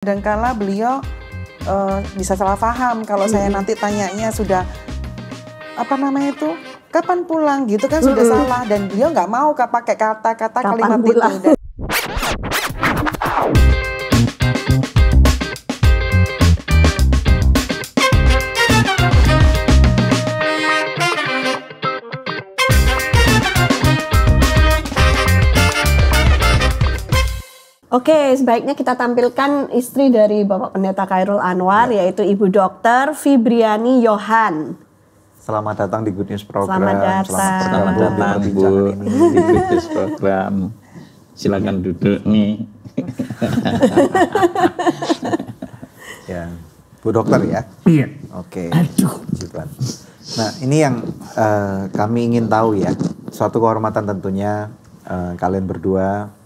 Kadangkala beliau bisa salah paham kalau saya nanti tanyanya sudah kapan pulang gitu kan sudah salah, dan beliau nggak mau pakai kata-kata kalimat pulang itu. Oke, sebaiknya kita tampilkan istri dari Bapak Pendeta Khairul Anwar, yaitu Ibu Dr. Fibriani Yohan. Selamat datang di Good News Program. Selamat datang Bu di Good News Program. Silakan duduk nih. Ya, Bu Dokter ya. Iya. Oke. Nah, ini yang kami ingin tahu ya. Suatu kehormatan tentunya kalian berdua,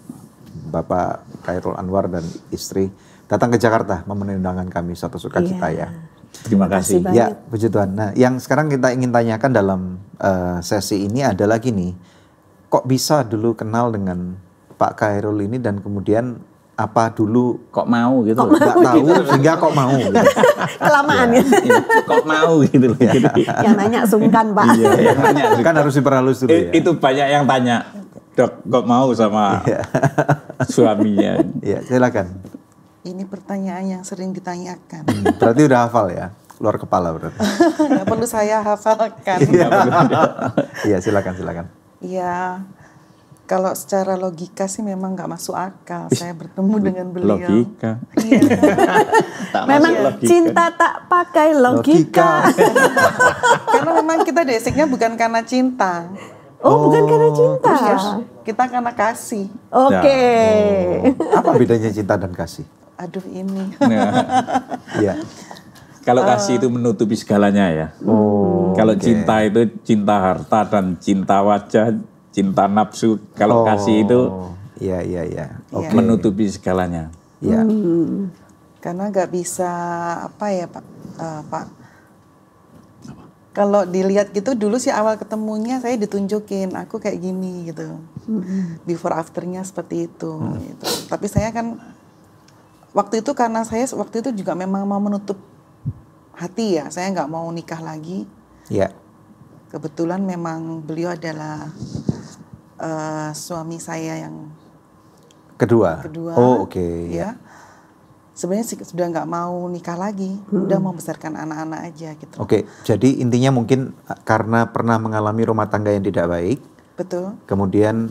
Bapak Khairul Anwar dan istri, datang ke Jakarta memenuhi undangan kami. Suatu sukacita ya. Terima kasih. Ya, puji Tuhan. Nah, yang sekarang kita ingin tanyakan dalam sesi ini adalah gini. Kok bisa dulu kenal dengan Pak Khairul ini dan kemudian apa dulu kok mau gitu? Nggak tahu sehingga kok mau gitu. Kelamaan ya. Kok mau gitu loh. Yang nanya sungkan Pak. Iya, yang nanya kan harus diperhalus dulu ya. Itu banyak yang tanya, Dok, kok mau sama suaminya? Iya, silakan. Ini pertanyaan yang sering ditanyakan. Berarti udah hafal ya, keluar kepala berarti. Nggak perlu saya hafalkan. Iya, silakan. Iya, kalau secara logika sih memang nggak masuk akal saya bertemu dengan beliau. Logika. Iya. Memang cinta tak pakai logika. Karena memang kita basicnya bukan karena cinta. Oh, bukan karena cinta. Kita karena kasih. Oke. Apa bedanya cinta dan kasih? Aduh ini. Iya. Kalau kasih itu menutupi segalanya ya. Kalau cinta itu cinta harta dan cinta wajah, cinta nafsu. Kalau kasih itu iya. menutupi segalanya. Iya. Karena nggak bisa Pak. Kalau dilihat gitu dulu sih awal ketemunya saya ditunjukin aku kayak gini gitu. Before afternya seperti itu. Gitu. Tapi saya kan waktu itu karena saya waktu itu juga memang mau menutup hati ya. Saya nggak mau nikah lagi. Iya. Kebetulan memang beliau adalah suami saya yang kedua. Oh, oke. Ya. Sebenarnya sudah nggak mau nikah lagi, udah mau membesarkan anak-anak aja gitu. Oke, jadi intinya mungkin karena pernah mengalami rumah tangga yang tidak baik. Betul. Kemudian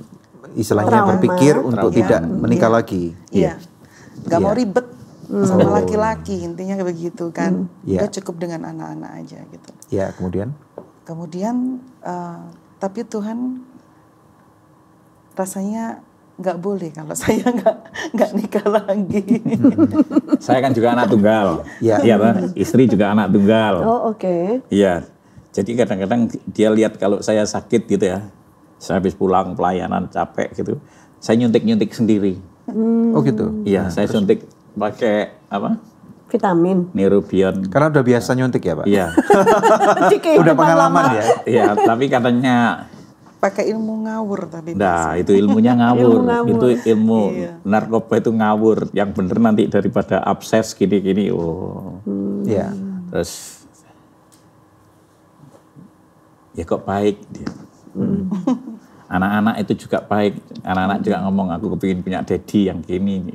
istilahnya berpikir untuk tidak menikah lagi. Iya. Nggak mau ribet sama laki-laki, intinya kayak begitu kan. Udah cukup dengan anak-anak aja gitu. Iya, kemudian? Kemudian, tapi Tuhan rasanya nggak boleh kalau saya nggak nikah lagi. Saya kan juga anak tunggal. Iya, istri juga anak tunggal. Oh, oke. Iya. Jadi kadang-kadang dia lihat kalau saya sakit gitu ya. Saya habis pulang pelayanan capek gitu. Saya nyuntik-nyuntik sendiri. Oh gitu. Iya, saya suntik pakai apa? Vitamin. Neurobion. Karena udah biasa nyuntik ya, Pak? Iya. Udah pengalaman ya? Iya, tapi katanya pakai ilmu ngawur tapi nah, itu ilmunya ngawur. Itu ilmu narkoba itu ngawur. Yang bener nanti daripada abses gini-gini. Iya. Terus ya kok baik dia. Anak-anak itu juga baik. Anak-anak juga ngomong aku kepingin punya daddy yang gini.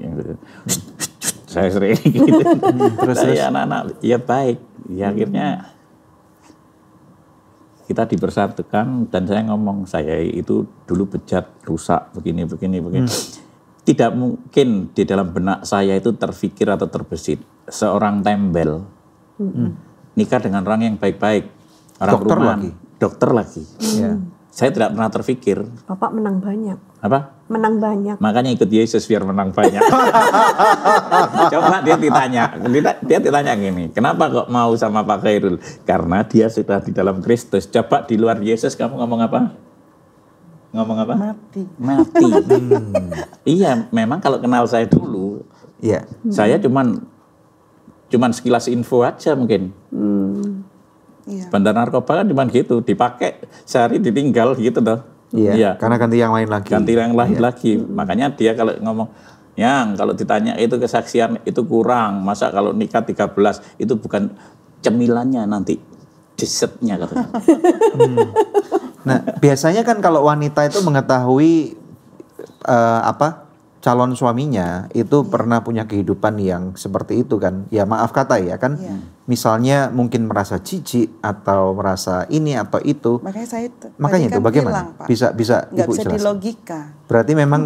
Saya sering gitu. Terus anak-anak ya baik. Ya akhirnya kita dipersatukan dan saya ngomong saya itu dulu bejat, rusak, begini. Tidak mungkin di dalam benak saya itu terfikir atau terbesit seorang tembel nikah dengan orang yang baik-baik, orang dokter rumahan, lagi. Dokter lagi. Saya tidak pernah terfikir. Bapak menang banyak. Apa? Menang banyak. Makanya ikut Yesus biar menang banyak. Coba dia ditanya gini, kenapa kok mau sama Pak Khairul? Karena dia sudah di dalam Kristus. Coba di luar Yesus kamu ngomong apa? Mati. Iya, memang kalau kenal saya dulu, saya cuman sekilas info aja mungkin. Bandar narkoba kan cuma gitu, dipakai sehari ditinggal gitu toh. Iya, karena ganti yang lain lagi. Ganti yang lain lagi. Makanya dia kalau ngomong, Yang kalau ditanya itu kesaksian itu kurang. Masa kalau nikah 13 itu bukan cemilannya nanti dessertnya katanya. Nah, biasanya kan kalau wanita itu mengetahui calon suaminya itu pernah punya kehidupan yang seperti itu kan. Ya maaf kata ya kan. Misalnya mungkin merasa jijik atau merasa ini atau itu. Makanya saya Makanya itu bagaimana? bilang, Pak, Bisa nggak Ibu bisa jelaskan. dilogika. Berarti memang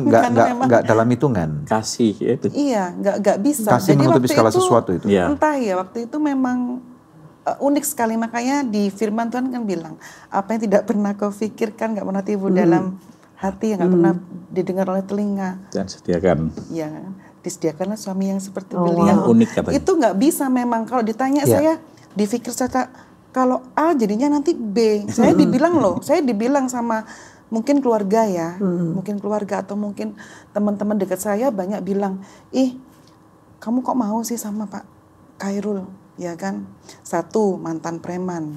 nggak dalam hitungan. Kasih itu. Iya, nggak bisa. Kasih Jadi menutupi waktu segala itu, sesuatu itu. Iya. Entah ya, waktu itu memang unik sekali. Makanya di firman Tuhan kan bilang, apa yang tidak pernah kau pikirkan, nggak pernah timbul dalam hati, yang nggak pernah didengar oleh telinga. Dan sediakan. Ya, disediakanlah suami yang seperti Oh, beliau. Yang unik katanya. Itu nggak bisa memang. Kalau ditanya saya dipikir saja, kalau A jadinya nanti B. Saya dibilang loh, saya dibilang sama mungkin keluarga ya, mungkin keluarga atau mungkin teman-teman dekat saya banyak bilang, ih kamu kok mau sih sama Pak Khairul, ya kan? Satu, mantan preman.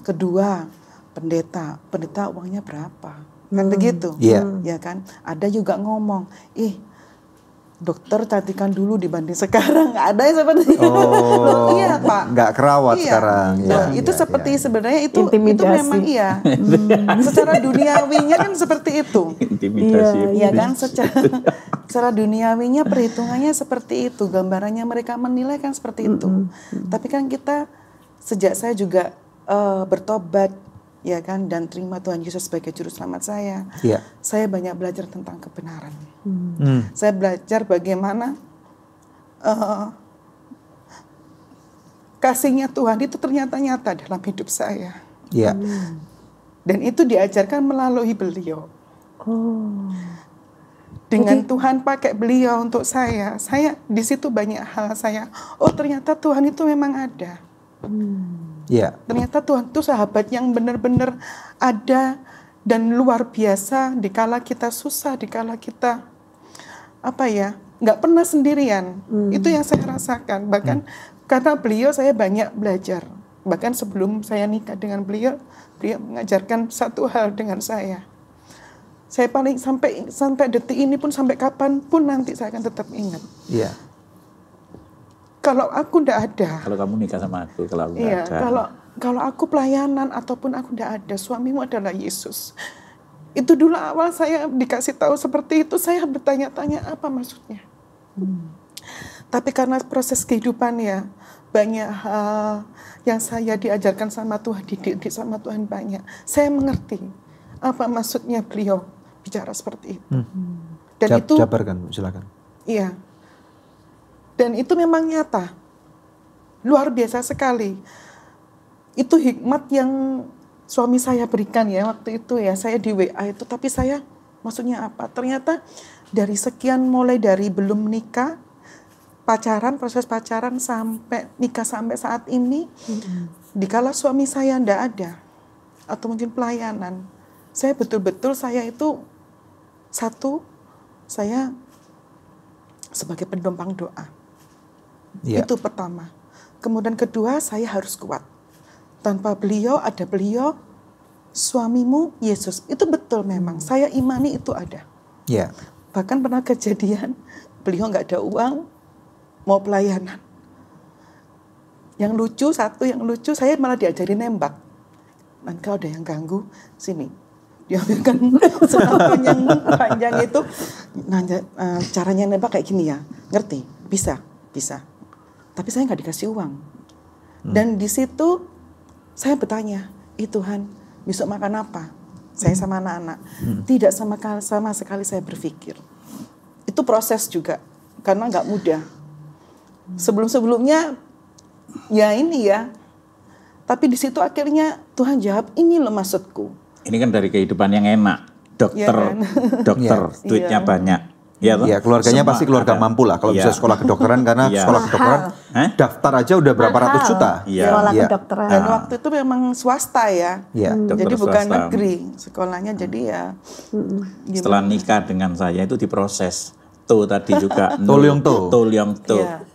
Kedua, pendeta uangnya berapa? Kan begitu, ya kan? Ada juga ngomong, ih dokter cantikan dulu dibanding sekarang. Ada yang seperti itu. Loh, iya Pak. Nggak kerawat sekarang. Loh, itu seperti sebenarnya itu memang iya. Secara duniawinya kan seperti itu. Intimidasi. Iya kan, secara duniawinya perhitungannya seperti itu. Gambarannya mereka menilai kan seperti itu. Tapi kan kita sejak saya juga bertobat, ya kan, dan terima Tuhan Yesus sebagai juru selamat saya banyak belajar tentang kebenaran. Saya belajar bagaimana kasihnya Tuhan itu ternyata nyata dalam hidup saya. Iya. Dan itu diajarkan melalui beliau. Dengan Tuhan pakai beliau untuk saya di situ banyak hal ternyata Tuhan itu memang ada. Iya. Ternyata Tuhan itu sahabat yang benar-benar ada dan luar biasa dikala kita susah, dikala kita nggak pernah sendirian. Itu yang saya rasakan. Bahkan karena beliau saya banyak belajar. Bahkan sebelum saya nikah dengan beliau mengajarkan satu hal dengan saya. Saya paling sampai detik ini pun, sampai kapan pun nanti saya akan tetap ingat. Iya. Kalau aku ndak ada. Kalau kamu nikah sama aku, kalau aku nggak ada. Kalau aku pelayanan ataupun aku ndak ada, suamimu adalah Yesus. Itu dulu awal saya dikasih tahu seperti itu, saya bertanya-tanya apa maksudnya. Tapi karena proses kehidupan ya, banyak hal yang saya diajarkan sama Tuhan, dididik sama Tuhan banyak. Saya mengerti apa maksudnya beliau bicara seperti itu. Dan itu jabarkan, silakan. Iya. Dan itu memang nyata. Luar biasa sekali. Itu hikmat yang suami saya berikan ya waktu itu ya. Saya di WA itu, tapi saya maksudnya apa? Ternyata dari sekian, mulai dari belum nikah, pacaran, proses pacaran sampai nikah sampai saat ini, dikala suami saya ndak ada atau mungkin pelayanan, saya betul-betul saya itu saya sebagai pendompang doa. Itu pertama. Kemudian kedua, saya harus kuat. Tanpa beliau, ada beliau, suamimu Yesus. Itu betul memang. Saya imani itu ada. Bahkan pernah kejadian, beliau nggak ada uang, mau pelayanan. Yang lucu, saya malah diajarin nembak. Dan kalau ada yang ganggu, sini. Dia ambilkan senapan yang panjang itu. Nah, caranya nembak kayak gini ya. Ngerti? Bisa. Tapi saya nggak dikasih uang. Dan di situ saya bertanya, Tuhan, besok makan apa? Saya sama anak-anak. Tidak sama sekali saya berpikir. Itu proses juga, karena nggak mudah. Sebelum-sebelumnya, ya ini ya. Tapi di situ akhirnya Tuhan jawab, ini loh maksudku. Ini kan dari kehidupan yang enak. Dokter, duitnya banyak. Iya, keluarganya pasti keluarga mampu lah kalau bisa sekolah kedokteran, karena sekolah kedokteran daftar aja udah berapa ratus juta. Sekolah kedokteran. Dan waktu itu memang swasta ya. Jadi bukan negeri sekolahnya, jadi ya. Setelah nikah dengan saya itu diproses. Tadi juga Tolyong To.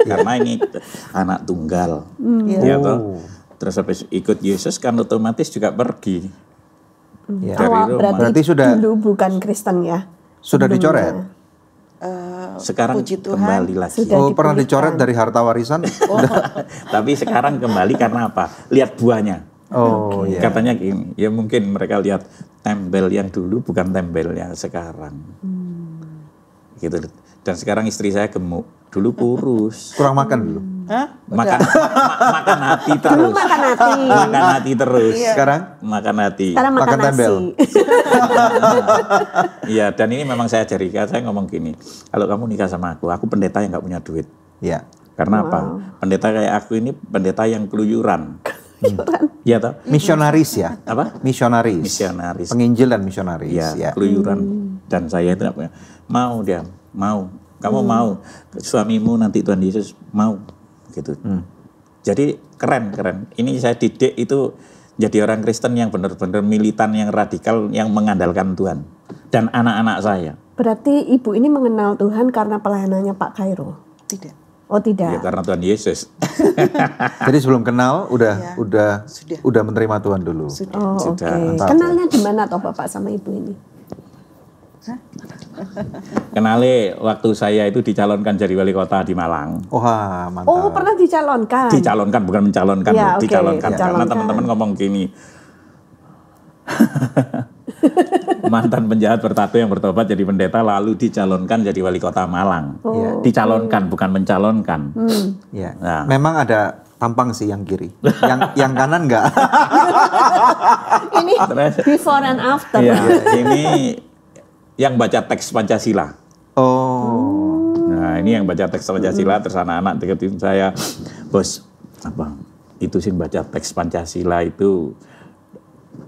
Karena ini anak tunggal. Terus habis ikut Yesus kan otomatis juga pergi. Dari rumah. Berarti dulu bukan Kristen ya? Sudah dicoret? Sekarang puji Tuhan, kembali lagi. Sudah Oh, pernah dipulihkan. dicoret dari harta warisan? Tapi sekarang kembali karena apa? Lihat buahnya. Oh, iya. Katanya gini, ya mungkin mereka lihat tembel yang dulu bukan tembel yang sekarang. Gitu. Dan sekarang istri saya gemuk, dulu kurus. Kurang makan dulu. Hah? Makan hati terus. Dulu makan hati. Makan hati terus. Sekarang Makan hati. Sekarang makan Makan tembel. nasi. Iya, dan ini memang saya ajari. Saya ngomong gini, kalau kamu nikah sama aku pendeta yang nggak punya duit. ya. Karena apa? Pendeta kayak aku ini pendeta yang keluyuran. Iya toh? Misionaris ya. Apa? Misionaris. Misionaris. Penginjil dan misionaris Ya, ya. keluyuran. Dan saya itu nggak punya. Mau dia, mau. Kamu mau. Suamimu nanti Tuhan Yesus mau. Gitu. Jadi keren. Ini saya didik itu jadi orang Kristen yang benar-benar militan, yang radikal, yang mengandalkan Tuhan. Dan anak-anak saya. Berarti ibu ini mengenal Tuhan karena pelayanannya Pak Khairul? Tidak. Oh tidak. Ya karena Tuhan Yesus. Jadi sebelum kenal Sudah. udah menerima Tuhan dulu. Oh oke. Sudah. Mantap. Kenalnya di mana toh Bapak sama ibu ini? Kenali waktu saya itu dicalonkan jadi wali kota di Malang. Wah, mantap. Oh pernah dicalonkan? Dicalonkan bukan mencalonkan, Ya, loh. oke, Dicalonkan. Karena dicalonkan. teman-teman ngomong gini. Mantan penjahat bertato yang bertobat jadi pendeta lalu dicalonkan jadi wali kota Malang. Iya. Dicalonkan bukan mencalonkan. Ya. Nah. Memang ada tampang sih yang kiri. yang kanan enggak. Ini before and after. Iya, ini yang baca teks Pancasila. Oh. Nah, ini yang baca teks Pancasila terus anak-anak deketin saya, "Bos, apa? Itu sih baca teks Pancasila itu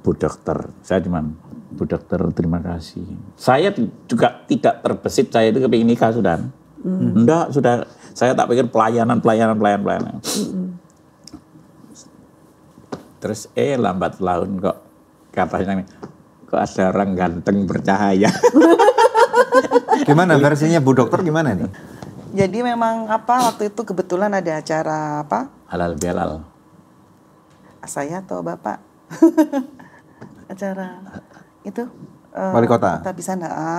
Bu Dokter." Saya cuman, "Bu Dokter, terima kasih." Saya juga tidak terbesit, saya itu kepingin nikah sudah. Enggak, sudah. Saya tak pikir pelayanan. Terus lambat laun kok katanya kok ada orang ganteng bercahaya. Gimana versinya Bu Dokter gimana nih? Jadi memang waktu itu kebetulan ada acara Halal bihalal. saya atau Bapak acara itu Wali kota. Kita bisa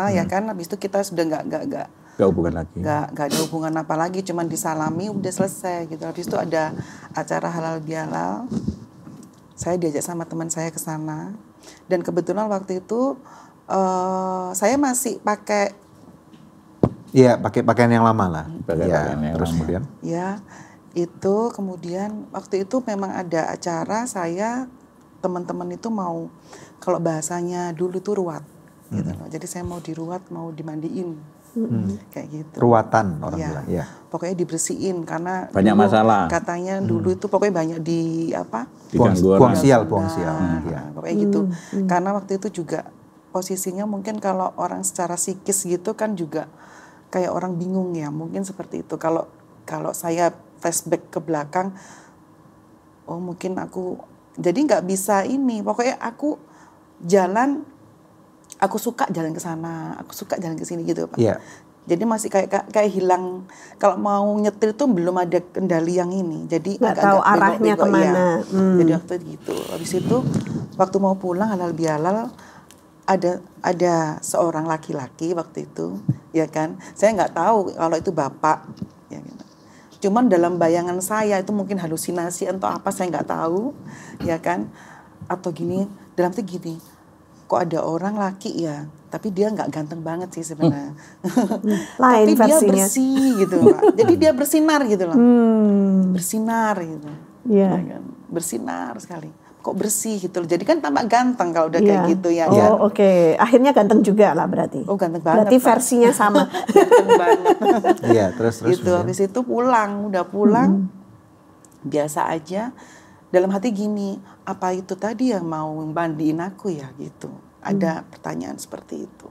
ya kan, habis itu kita sudah nggak Gak hubungan lagi. nggak ada hubungan apa lagi, cuman disalami udah selesai gitu. Habis itu ada acara halal bihalal, saya diajak sama teman saya ke sana dan kebetulan waktu itu saya masih pakai Iya, pakai pakaian yang lama lah. Pakai Ya, pakaian yang terus lama. kemudian ya itu kemudian waktu itu memang ada acara, saya teman-teman itu mau, kalau bahasanya dulu tuh ruat gitu loh. Jadi saya mau diruat, mau dimandiin kayak gitu. ruatan orang Iya. bilang. Ya. Pokoknya dibersihin karena Banyak dulu masalah. katanya dulu itu pokoknya banyak Diganggu Buang orang. sial. Nah, Ya. pokoknya gitu. Karena waktu itu juga posisinya mungkin kalau orang secara psikis gitu kan juga kayak orang bingung ya, mungkin seperti itu. Kalau saya flashback ke belakang, oh mungkin aku jadi nggak bisa ini. Pokoknya aku suka jalan ke sana, aku suka jalan ke sini gitu Pak. Iya. Jadi masih kayak hilang, kalau mau nyetir tuh belum ada kendali yang ini. Jadi Nggak agak-agak tahu arahnya bengok-bengok, kemana. iya. Jadi waktu itu gitu. Habis itu waktu mau pulang halal bihalal ada seorang laki-laki waktu itu, ya kan. Saya nggak tahu kalau itu bapak, ya kan. Cuman dalam bayangan saya itu mungkin halusinasi atau apa, saya nggak tahu, ya kan. Atau gini, dalam itu gini, kok ada orang laki ya, tapi dia nggak ganteng banget sih sebenarnya. Lain Tapi dia versinya. bersih gitu Pak. Jadi dia bersinar gitu loh. Bersinar gitu. Iya. Ya kan? Bersinar sekali. Kok bersih gitu loh. Jadi kan tampak ganteng kalau udah Iya. kayak gitu ya. Oh oke. Akhirnya ganteng juga lah berarti. Oh ganteng banget. Berarti Pak. versinya sama. Ganteng banget. Iya, terus Gitu. kemudian. Habis itu udah pulang. Biasa aja. Dalam hati gini, apa itu tadi yang mau mandiin aku ya gitu. Ada pertanyaan seperti itu.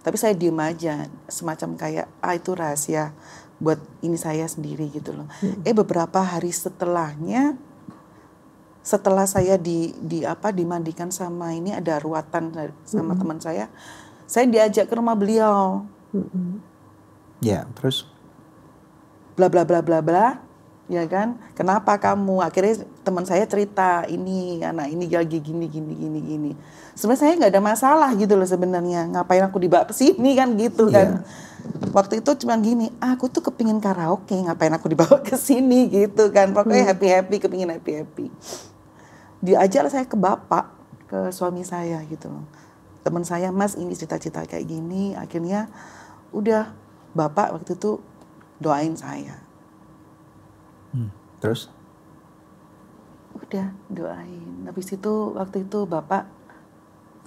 Tapi saya diem aja, semacam kayak itu rahasia buat ini saya sendiri gitu loh. Beberapa hari setelahnya, setelah saya dimandikan sama ini, ada ruatan sama teman saya diajak ke rumah beliau. Ya, terus Bla bla bla bla bla. ya kan? Kenapa kamu? Akhirnya teman saya cerita, ini anak ini lagi gini. Sebenarnya saya nggak ada masalah gitu loh sebenarnya. Ngapain aku dibawa ke sini kan gitu kan? Waktu itu cuma gini, aku tuh kepingin karaoke, ngapain aku dibawa ke sini gitu kan? Pokoknya happy, kepingin happy. Diajak saya ke bapak, ke suami saya gitu loh. Teman saya, Mas ini cita-cita kayak gini, akhirnya udah bapak waktu itu doain saya. Terus? Udah doain. Habis itu waktu itu bapak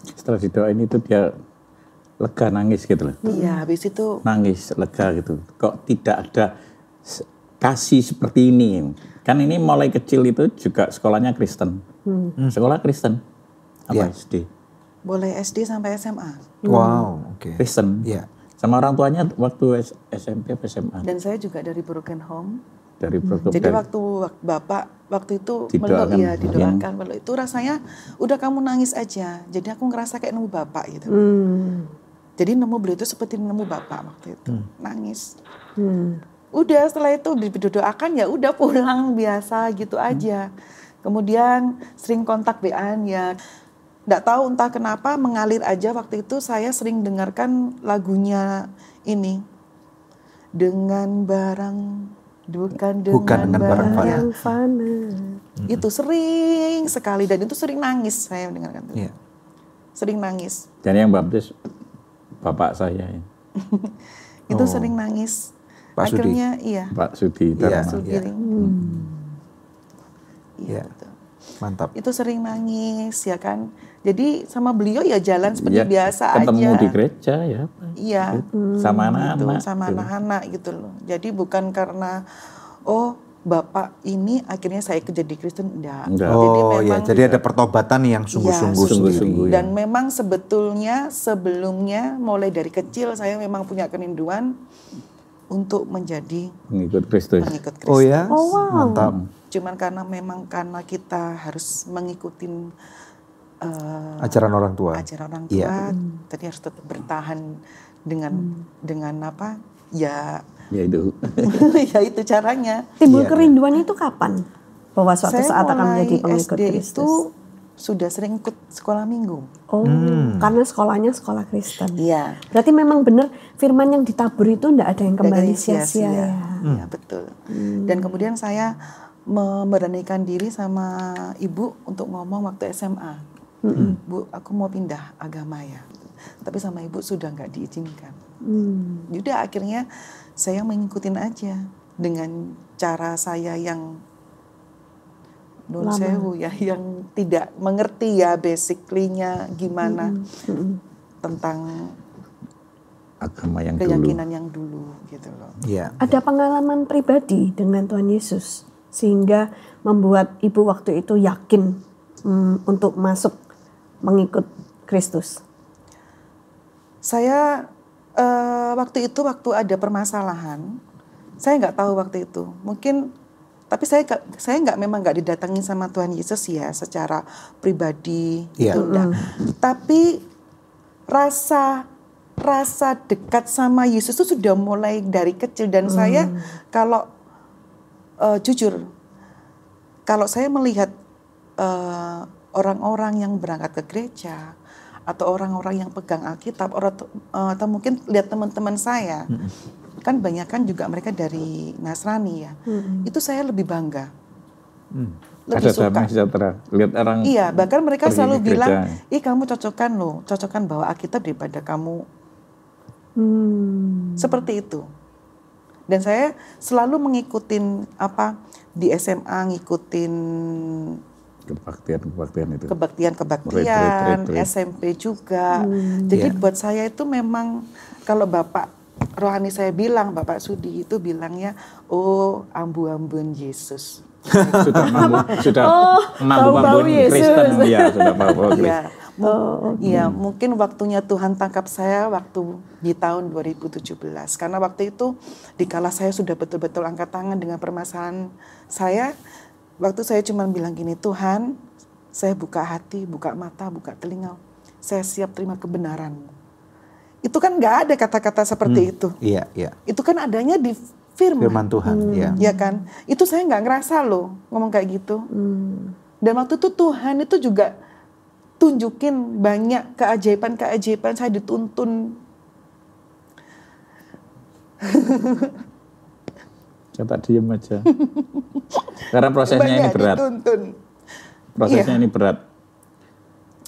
Setelah didoain itu dia lega nangis gitu loh. iya habis itu Nangis lega gitu. Kok tidak ada kasih seperti ini? Kan ini mulai kecil itu juga sekolahnya Kristen. Sekolah Kristen. Apa SD? boleh SD sampai SMA. Wow, oke. Kristen. Iya. Sama orang tuanya waktu SMP atau SMA. Dan saya juga dari broken home. Dari program Jadi waktu bapak waktu itu Didoakan. didoakan meluk itu rasanya udah kamu nangis aja. Jadi aku ngerasa kayak nemu bapak gitu. Jadi nemu beliau itu seperti nemu bapak waktu itu. Nangis. Udah setelah itu didoakan ya udah pulang biasa gitu aja. Kemudian sering kontak WA-an ya. Nggak tahu entah kenapa mengalir aja waktu itu saya sering dengarkan lagunya ini. Dengan barang bukan dengan barang fana. Yang fana. Itu sering sekali dan itu sering nangis saya mendengarkan itu. Iya. Sering nangis. Dan yang baptis bapak saya. Itu sering nangis. Pak Sudi. Akhirnya iya. Pak Sudi. Iya. Sugiring. Iya. Betul. Mantap. Itu sering nangis ya kan. Jadi sama beliau ya jalan seperti Ya, biasa ketemu aja. di gereja ya. Iya. Sama Gitu, anak-anak. sama anak-anak gitu loh. Jadi bukan karena bapak ini akhirnya saya jadi Kristen enggak. Enggak. Jadi Oh ya, memang jadi ada pertobatan yang sungguh-sungguh sungguh-sungguh. sendiri. dan memang sebetulnya sebelumnya mulai dari kecil saya memang punya kerinduan untuk menjadi Mengikut Kristus. pengikut Kristus. Oh ya, mantap. Cuman karena kita harus mengikuti Ajaran orang tua. ajaran orang tua, Iya. tadi harus tetap bertahan dengan apa? Ya, Ya itu. ya itu caranya. Timbul kerinduan itu kapan? Bahwa suatu Saya saat akan mulai menjadi pengikut SD Kristus. itu sudah sering ikut sekolah minggu. Oh, karena sekolahnya sekolah Kristen. Iya. Berarti memang benar firman yang ditabur itu tidak ada yang kembali Dagang sia-sia ya. Ya, betul. Dan kemudian saya memberanikan diri sama ibu untuk ngomong waktu SMA. Bu, aku mau pindah agama ya. Tapi sama ibu sudah nggak diizinkan. Udah akhirnya saya mengikutin aja dengan cara saya yang non sewu ya, yang tidak mengerti ya basically-nya gimana tentang Agama yang dulu. keyakinan yang dulu gitu loh. Iya. Ada pengalaman pribadi dengan Tuhan Yesus sehingga membuat ibu waktu itu yakin untuk masuk mengikut Kristus. Saya waktu ada permasalahan, saya nggak tahu waktu itu. Mungkin, tapi saya memang nggak didatangi sama Tuhan Yesus ya secara pribadi itu enggak. Tapi rasa dekat sama Yesus itu sudah mulai dari kecil dan saya kalau jujur, kalau saya melihat orang-orang yang berangkat ke gereja atau orang-orang yang pegang Alkitab atau mungkin lihat teman-teman saya, kan banyak kan juga mereka dari Nasrani ya, itu saya lebih bangga, lebih Ada suka. damai sejahtera. Lihat orang. Iya, bahkan mereka pergi selalu ke gereja. bilang, ih kamu cocokkan bawa Alkitab daripada kamu. Seperti itu. Dan saya selalu mengikutin di SMA ngikutin Kebaktian itu. kebaktian, Retreat. SMP juga. Jadi buat saya itu memang kalau Bapak rohani saya bilang, Bapak Sudi itu bilangnya, oh ambu-ambun Yesus. Sudah bau-bau Yesus. Kristen. Iya, sudah bau-bau Kristen. Iya. Iya, mungkin waktunya Tuhan tangkap saya waktu di tahun 2017. Karena waktu itu dikala saya sudah betul-betul angkat tangan dengan permasalahan saya, waktu saya cuma bilang gini, Tuhan, saya buka hati, buka mata, buka telinga. Saya siap terima kebenaran. Itu kan nggak ada kata-kata seperti itu. Iya, iya. Itu kan adanya di firman Tuhan. Ya. Ya kan? Itu saya nggak ngerasa loh ngomong kayak gitu. Dan waktu itu Tuhan itu juga tunjukin banyak keajaiban-keajaiban. Saya dituntun. Coba diem aja. Karena prosesnya ini Banyak berat. dituntun. Prosesnya ini berat.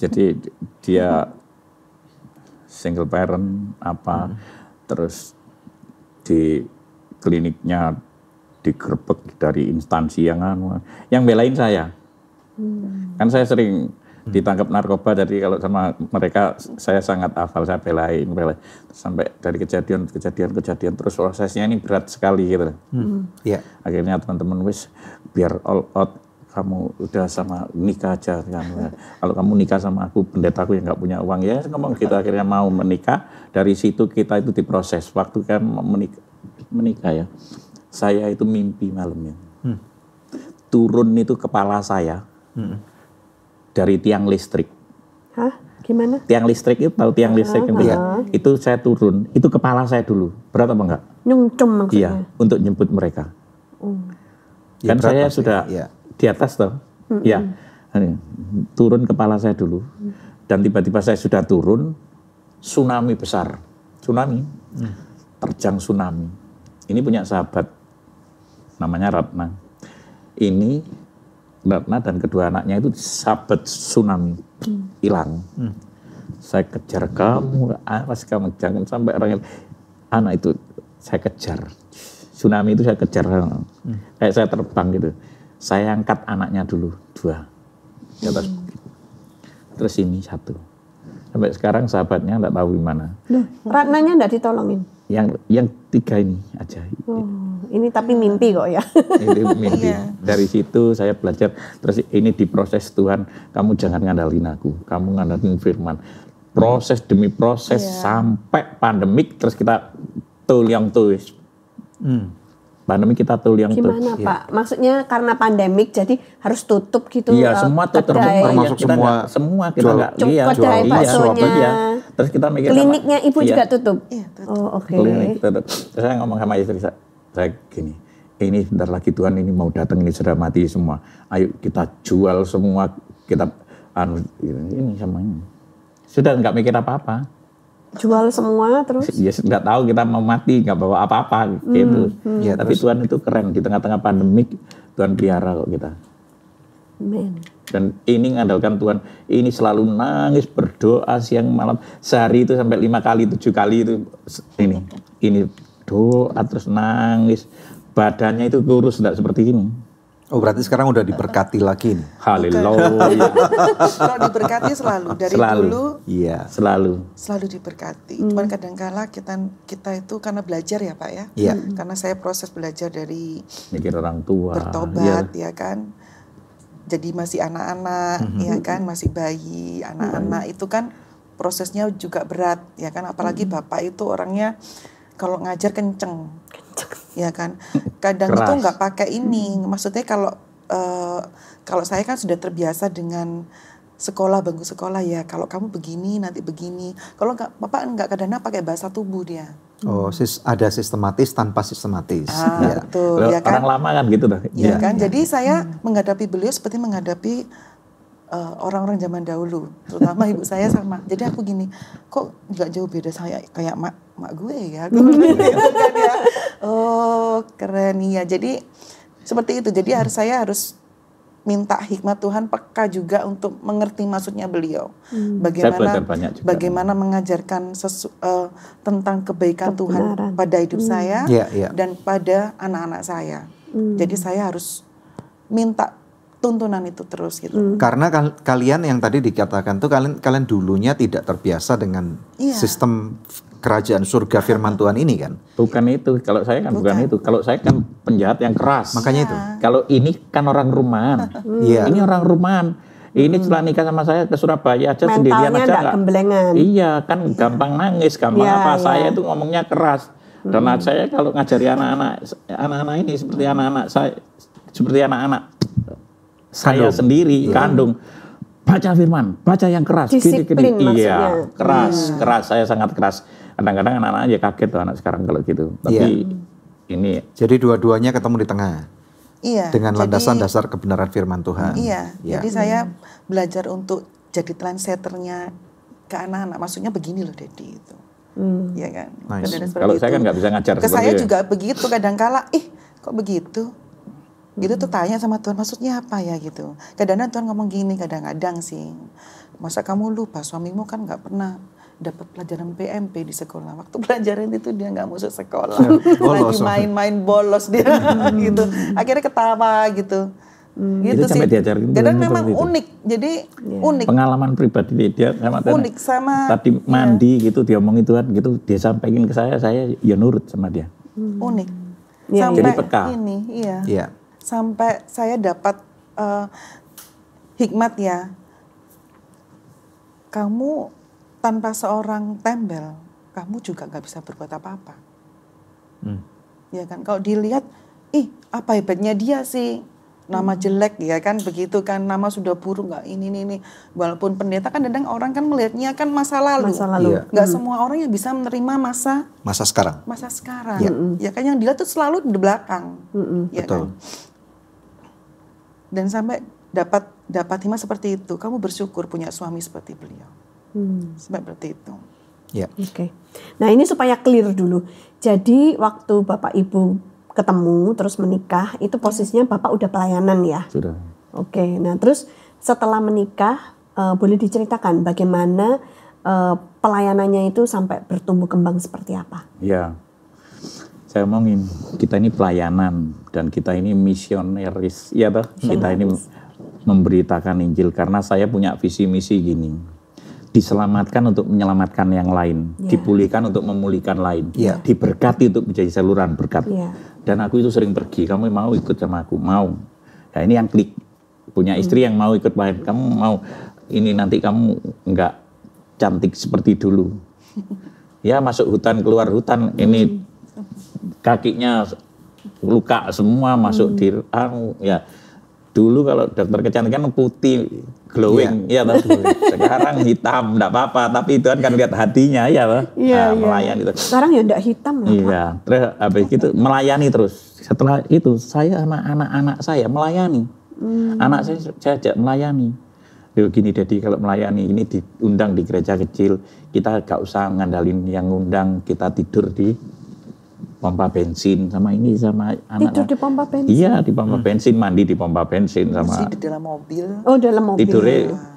Jadi dia single parent terus di kliniknya digerebek dari instansi yang belain saya. Kan saya sering ditangkap narkoba, jadi kalau sama mereka saya sangat hafal, saya belain sampai dari kejadian terus prosesnya ini berat sekali gitu. Akhirnya teman-teman biar all out, kamu udah sama nikah aja kamu. Kalau kamu nikah sama aku, pendetaku yang nggak punya uang, ya ngomong gitu. Akhirnya mau menikah. Dari situ kita itu diproses. Waktu kan menikah ya, saya itu mimpi malamnya. Turun itu kepala saya dari tiang listrik. Hah? Gimana? Tiang listrik itu, tahu tiang listrik itu ya? Itu saya turun, itu kepala saya dulu. Berat apa enggak? Nyungcem maksudnya? Iya, untuk jemput mereka. Kan saya sudah di atas toh. Ya, turun kepala saya dulu. Dan tiba-tiba saya sudah turun, tsunami besar. Tsunami. Terjang tsunami. Ini punya sahabat, namanya Ratna. Ini Ratna dan kedua anaknya itu sahabat tsunami. Hilang. Saya kejar kamu, awas kamu, jangan sampai orang anak itu saya kejar. Tsunami itu saya kejar. Kayak saya terbang gitu. Saya angkat anaknya dulu, 2 di atas bukit. Terus ini 1. Sampai sekarang sahabatnya enggak tahu gimana. Ratnanya enggak ditolongin? Yang 3 ini aja. Ini tapi mimpi kok ya. Ini mimpi. Dari situ saya belajar. Terus ini diproses Tuhan. Kamu jangan ngandalin aku. Kamu ngandalin firman. Proses demi proses sampai pandemik. Terus kita tuliang tulis. Pandemi kita tuliang tulis. Gimana Pak? Maksudnya karena pandemik jadi harus tutup gitu? Iya, semua tutup. Termasuk semua kita nggak kedai baksonya. Terus kita mikir kliniknya ibu juga tutup? Iya, tutup. Oh, oke. Klinik tutup. Terus saya ngomong sama istri saya gini, ini bentar lagi Tuhan ini mau datang, ini sudah mati semua. Ayo kita jual semua, kita ini sama ini. Sudah nggak mikir apa-apa. Jual semua terus? Ya nggak tahu kita mau mati, nggak bawa apa-apa gitu. Ya, tapi Tuhan itu keren, di tengah-tengah pandemik Tuhan pelihara kok kita. Amen. Dan ini mengandalkan Tuhan, ini selalu nangis, berdoa siang malam, sehari itu sampai 5 kali, 7 kali itu ini doa terus nangis, badannya itu kurus, tidak seperti ini. Oh berarti sekarang udah diberkati lagi nih. Haleluya. Kalau diberkati selalu dari dulu. Iya. Selalu diberkati. Cuman kadang-kala kita itu karena belajar ya Pak ya. Iya. Karena saya proses belajar dari mikir orang tua. Bertobat ya kan. Jadi masih anak-anak ya kan, masih bayi, anak-anak itu kan prosesnya juga berat ya kan. Apalagi Bapak itu orangnya kalau ngajar kenceng. Ya kan, kadang itu nggak pakai ini, maksudnya kalau saya kan sudah terbiasa dengan bangku sekolah ya, kalau kamu begini nanti begini, kalau nggak Bapak nggak kadang-kadang pakai bahasa tubuh dia. Oh, ada sistematis tanpa sistematis. Betul, ya kan? Orang lama kan gitu dah. Ya kan, jadi saya menghadapi beliau seperti menghadapi orang-orang zaman dahulu, terutama ibu saya sama. Jadi aku gini, kok nggak jauh beda saya kayak mak gue ya. Oh keren ya. Jadi seperti itu. Jadi saya harus minta hikmat Tuhan, peka juga untuk mengerti maksudnya beliau. Bagaimana mengajarkan tentang kebaikan Tuhan pada hidup saya dan pada anak-anak saya. Jadi saya harus minta tuntunan itu terus gitu. Karena kalian yang tadi dikatakan tuh kalian dulunya tidak terbiasa dengan sistem kerajaan surga firman Tuhan ini kan? Bukan itu. Kalau saya kan bukan itu. Kalau saya kan penjahat yang keras. Makanya itu. Kalau ini kan orang rumahan. Ini orang rumahan. Ini setelah nikah sama saya ke Surabaya aja sendirian aja enggak. Gemblengan. Iya, kan gampang nangis, gampang Saya itu ngomongnya keras. Karena saya kalau ngajari anak-anak ini seperti anak-anak saya sendiri kandung. Baca firman, baca yang keras. Disiplin Iya, keras. Saya sangat keras. Kadang-kadang anak-anak aja kaget tuh anak sekarang kalau gitu. Tapi ini. Jadi dua-duanya ketemu di tengah. Iya. Dengan jadi- landasan dasar kebenaran firman Tuhan. Iya, Ya. jadi saya belajar untuk jadi trendsetternya ke anak-anak. Maksudnya begini loh, Dedi itu. Iya kan? Nice. Kadang-kadang seperti Kalau saya itu. kan nggak bisa ngajar Ke seperti saya itu. juga begitu. Kadang-kala, kok begitu? Gitu tuh tanya sama Tuhan, maksudnya apa ya gitu. Kadang-kadang Tuhan ngomong gini, kadang-kadang sih. Masa kamu lupa suamimu kan nggak pernah dapat pelajaran PMP di sekolah. Waktu pelajaran itu dia nggak masuk sekolah. Bolos. Lagi main-main bolos dia gitu. Akhirnya ketawa gitu. Gitu Itu sampai sih. diajarin Tuhan Kadang seperti memang itu. unik. Jadi unik. Pengalaman pribadi dia sama Tuhan. Unik sama Tadi mandi gitu diomongin Tuhan gitu, dia sampaikan ke saya ya nurut sama dia. Unik. Iya, Sampai Jadi peka. ini, iya. Iya. Sampai saya dapat hikmat ya. Kamu tanpa seorang tembel, kamu juga nggak bisa berbuat apa-apa. Ya kan, kalau dilihat, apa hebatnya dia sih, nama jelek ya kan, begitu kan, nama sudah buruk nggak ini. Walaupun pendeta kan kadang orang kan melihatnya kan masa lalu. Masa lalu. Iya. Nggak semua orang yang bisa menerima Masa sekarang. masa sekarang. Iya. Ya kan yang dilihat tuh selalu di belakang. Ya Betul. kan? Dan sampai dapat hikmah seperti itu, kamu bersyukur punya suami seperti beliau. Seperti itu. Ya. Oke. Nah ini supaya clear dulu. Jadi waktu Bapak Ibu ketemu terus menikah, itu posisinya Bapak udah pelayanan ya? Sudah. Oke. Nah terus setelah menikah, boleh diceritakan bagaimana pelayanannya itu sampai bertumbuh kembang seperti apa? Ya, saya omongin kita ini pelayanan dan kita ini misioneris, ya toh. Kita ini memberitakan Injil karena saya punya visi misi gini. Diselamatkan untuk menyelamatkan yang lain, dipulihkan untuk memulihkan lain, diberkati untuk menjadi saluran berkat. Dan aku itu sering pergi, kamu mau ikut sama aku? Mau. Nah ini yang klik, punya istri yang mau ikut lain, kamu mau ini nanti kamu enggak cantik seperti dulu. Ya masuk hutan, keluar hutan, ini kakinya luka semua masuk di ya. Dulu kalau dokter kecantikan putih, glowing, ya toh. Sekarang hitam, enggak apa-apa, tapi itu kan lihat hatinya ya toh. Melayani itu. Sekarang ya enggak hitam lah. Iya, terus habis itu melayani terus. Setelah itu saya sama anak-anak saya melayani. Anak saya ajak melayani. Gini Dedi, kalau melayani ini diundang di gereja kecil, kita gak usah ngandalin yang ngundang, kita tidur di pompa bensin sama ini sama anak. Tidur di pompa bensin? Iya, di pompa bensin, mandi di pompa bensin sama. Masih di dalam mobil. Oh, dalam mobil.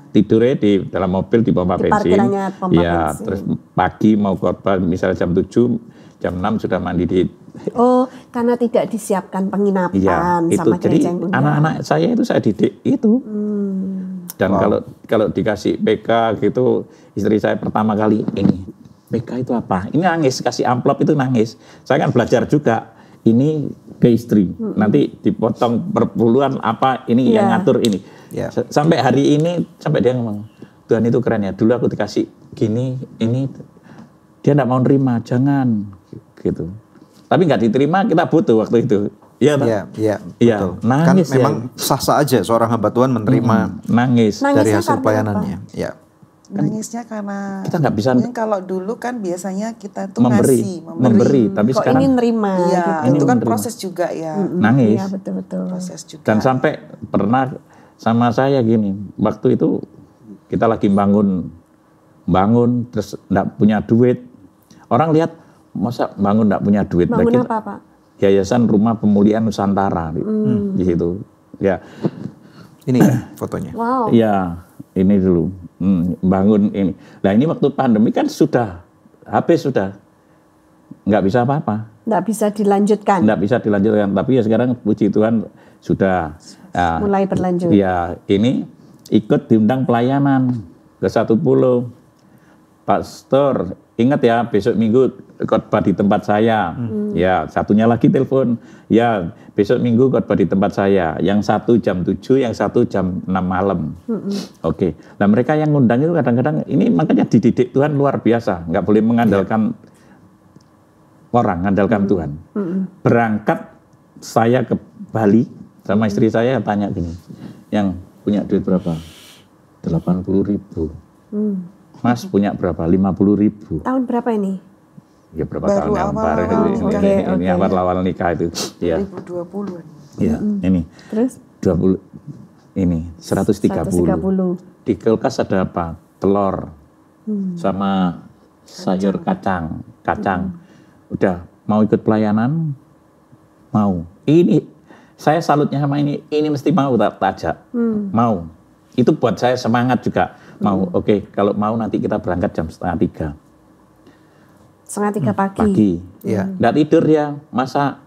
Tidurnya di dalam mobil di pompa Di bensin. parkirannya pompa Iya, bensin. terus pagi mau khotbah misalnya jam 7, jam 6 sudah mandi di. Oh, karena tidak disiapkan penginapan Iya, itu sama jadi gereja yang undang. anak-anak saya itu saya didik itu. Dan kalau dikasih PK gitu, istri saya pertama kali ini PK itu apa? Ini nangis, kasih amplop itu nangis. Saya kan belajar juga. Ini ke istri, nanti dipotong perpuluhan apa ini yang ngatur ini. Yeah. Sampai hari ini sampai dia ngomong, Tuhan itu keren ya. Dulu aku dikasih gini, ini dia enggak mau nerima, jangan gitu. Tapi nggak diterima, kita butuh waktu itu. Iya, Iya, betul. Nangis Kan memang sah-sah aja seorang hamba Tuhan menerima nangis. dari Nangisnya hasil karena pelayanannya. Ya. Nangisnya karena Kita nggak bisa mungkin kalau dulu kan biasanya kita tuh memberi, ngasih, tapi Kok sekarang ini nerima Iya, gitu. itu kan menerima. proses juga ya. nangis. Iya, betul-betul. Proses juga. Dan sampai pernah sama saya gini, waktu itu kita lagi bangun terus enggak punya duit. Orang lihat masa bangun enggak punya duit. Bangun apa, Pak? Yayasan Rumah Pemulihan Nusantara di situ. Ya. Ini ya fotonya. Wow. Iya, ini dulu. Bangun ini. Nah, ini waktu pandemi kan sudah habis sudah. Enggak bisa apa-apa. Enggak bisa dilanjutkan. Enggak bisa dilanjutkan, tapi ya sekarang puji Tuhan sudah Mulai berlanjut. Iya, ini ikut diundang pelayanan ke satu pulau. Pastor, ingat ya besok minggu khotbah di tempat saya. Ya, satunya lagi telepon. Ya, besok minggu khotbah di tempat saya. Yang satu jam 7, yang satu jam 6 malam. Oke. Nah, mereka yang ngundang itu kadang-kadang ini makanya dididik Tuhan luar biasa. Nggak boleh mengandalkan orang, ngandalkan Tuhan. Berangkat saya ke Bali sama istri saya tanya gini, yang punya duit berapa? 80.000. Mas punya berapa? 50.000. Tahun berapa ini? ya berapa Baru tahun yang awal-awal baru nikah. ini awal-awal nikah itu. Ya. 2020. Ya, ini Terus 20 ini 130. 130. Di kulkas ada apa? Telur. Sama sayur kacang. Udah mau ikut pelayanan? Mau. Ini saya salutnya sama ini mesti mau tak ajak. Mau. Itu buat saya semangat juga. Mau. Oke, kalau mau nanti kita berangkat jam 2:30. 2:30 pagi. Pagi. Iya. Nggak tidur ya, masak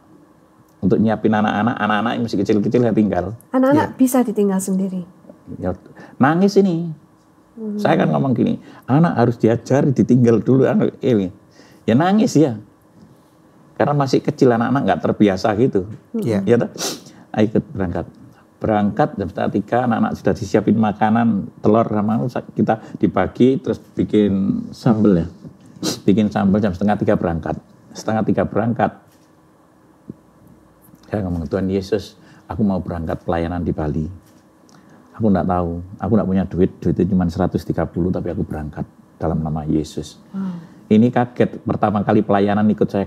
untuk nyiapin anak-anak yang masih kecil-kecil yang tinggal. Anak-anak bisa ditinggal sendiri. Ya, nangis ini. Saya kan ngomong gini, anak harus diajari ditinggal dulu anak ini. Ya nangis ya. Karena masih kecil anak-anak nggak terbiasa gitu. Iya. Ya toh? Ayo ikut berangkat jam 2:30, anak-anak sudah disiapin makanan, telur sama kita dibagi, terus bikin sambal ya. Bikin sambal jam 2:30 berangkat. 2:30 berangkat. Saya ngomong, Tuhan Yesus, aku mau berangkat pelayanan di Bali. Aku enggak tahu, aku enggak punya duitnya cuma 130, tapi aku berangkat dalam nama Yesus. Ini kaget, pertama kali pelayanan ikut saya,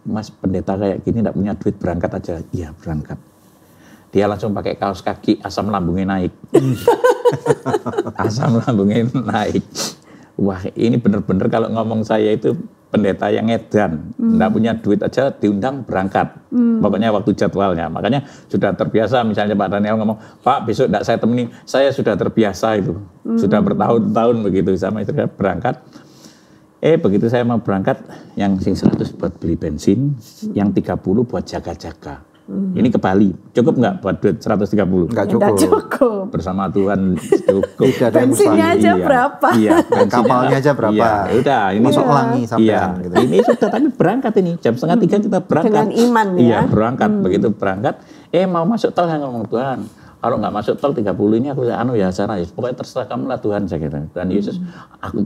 Mas pendeta kayak gini enggak punya duit, berangkat aja. Iya, berangkat. Dia langsung pakai kaos kaki, asam lambungnya naik. Asam lambungnya naik. Wah, ini bener-bener kalau ngomong saya itu pendeta yang edan, enggak punya duit aja diundang berangkat. Pokoknya waktu jadwalnya. Makanya sudah terbiasa, misalnya Pak Daniel ngomong, Pak besok enggak saya temenin, saya sudah terbiasa itu. Sudah bertahun-tahun begitu sama istri saya berangkat. Begitu saya mau berangkat, yang 100 buat beli bensin, yang 30 buat jaga-jaga. Ini ke Bali, cukup nggak buat duit 130? Nggak Nggak cukup. cukup. Bersama Tuhan cukup. Tidak ada yang Bensinnya mustahil. aja berapa? Iya, bensinnya Kapalnya aja berapa? Iya, udah ini Masuk ulangi sampai iya, gitu. ini sudah tapi berangkat ini jam 2:30 kita berangkat. Dengan iman ya. Iya, berangkat. Begitu berangkat, mau masuk tol saya ngomong Tuhan. Kalau nggak masuk tol 30 ini aku Sarah, pokoknya terserah kamu lah Tuhan saya kira. Tuhan Yesus, aku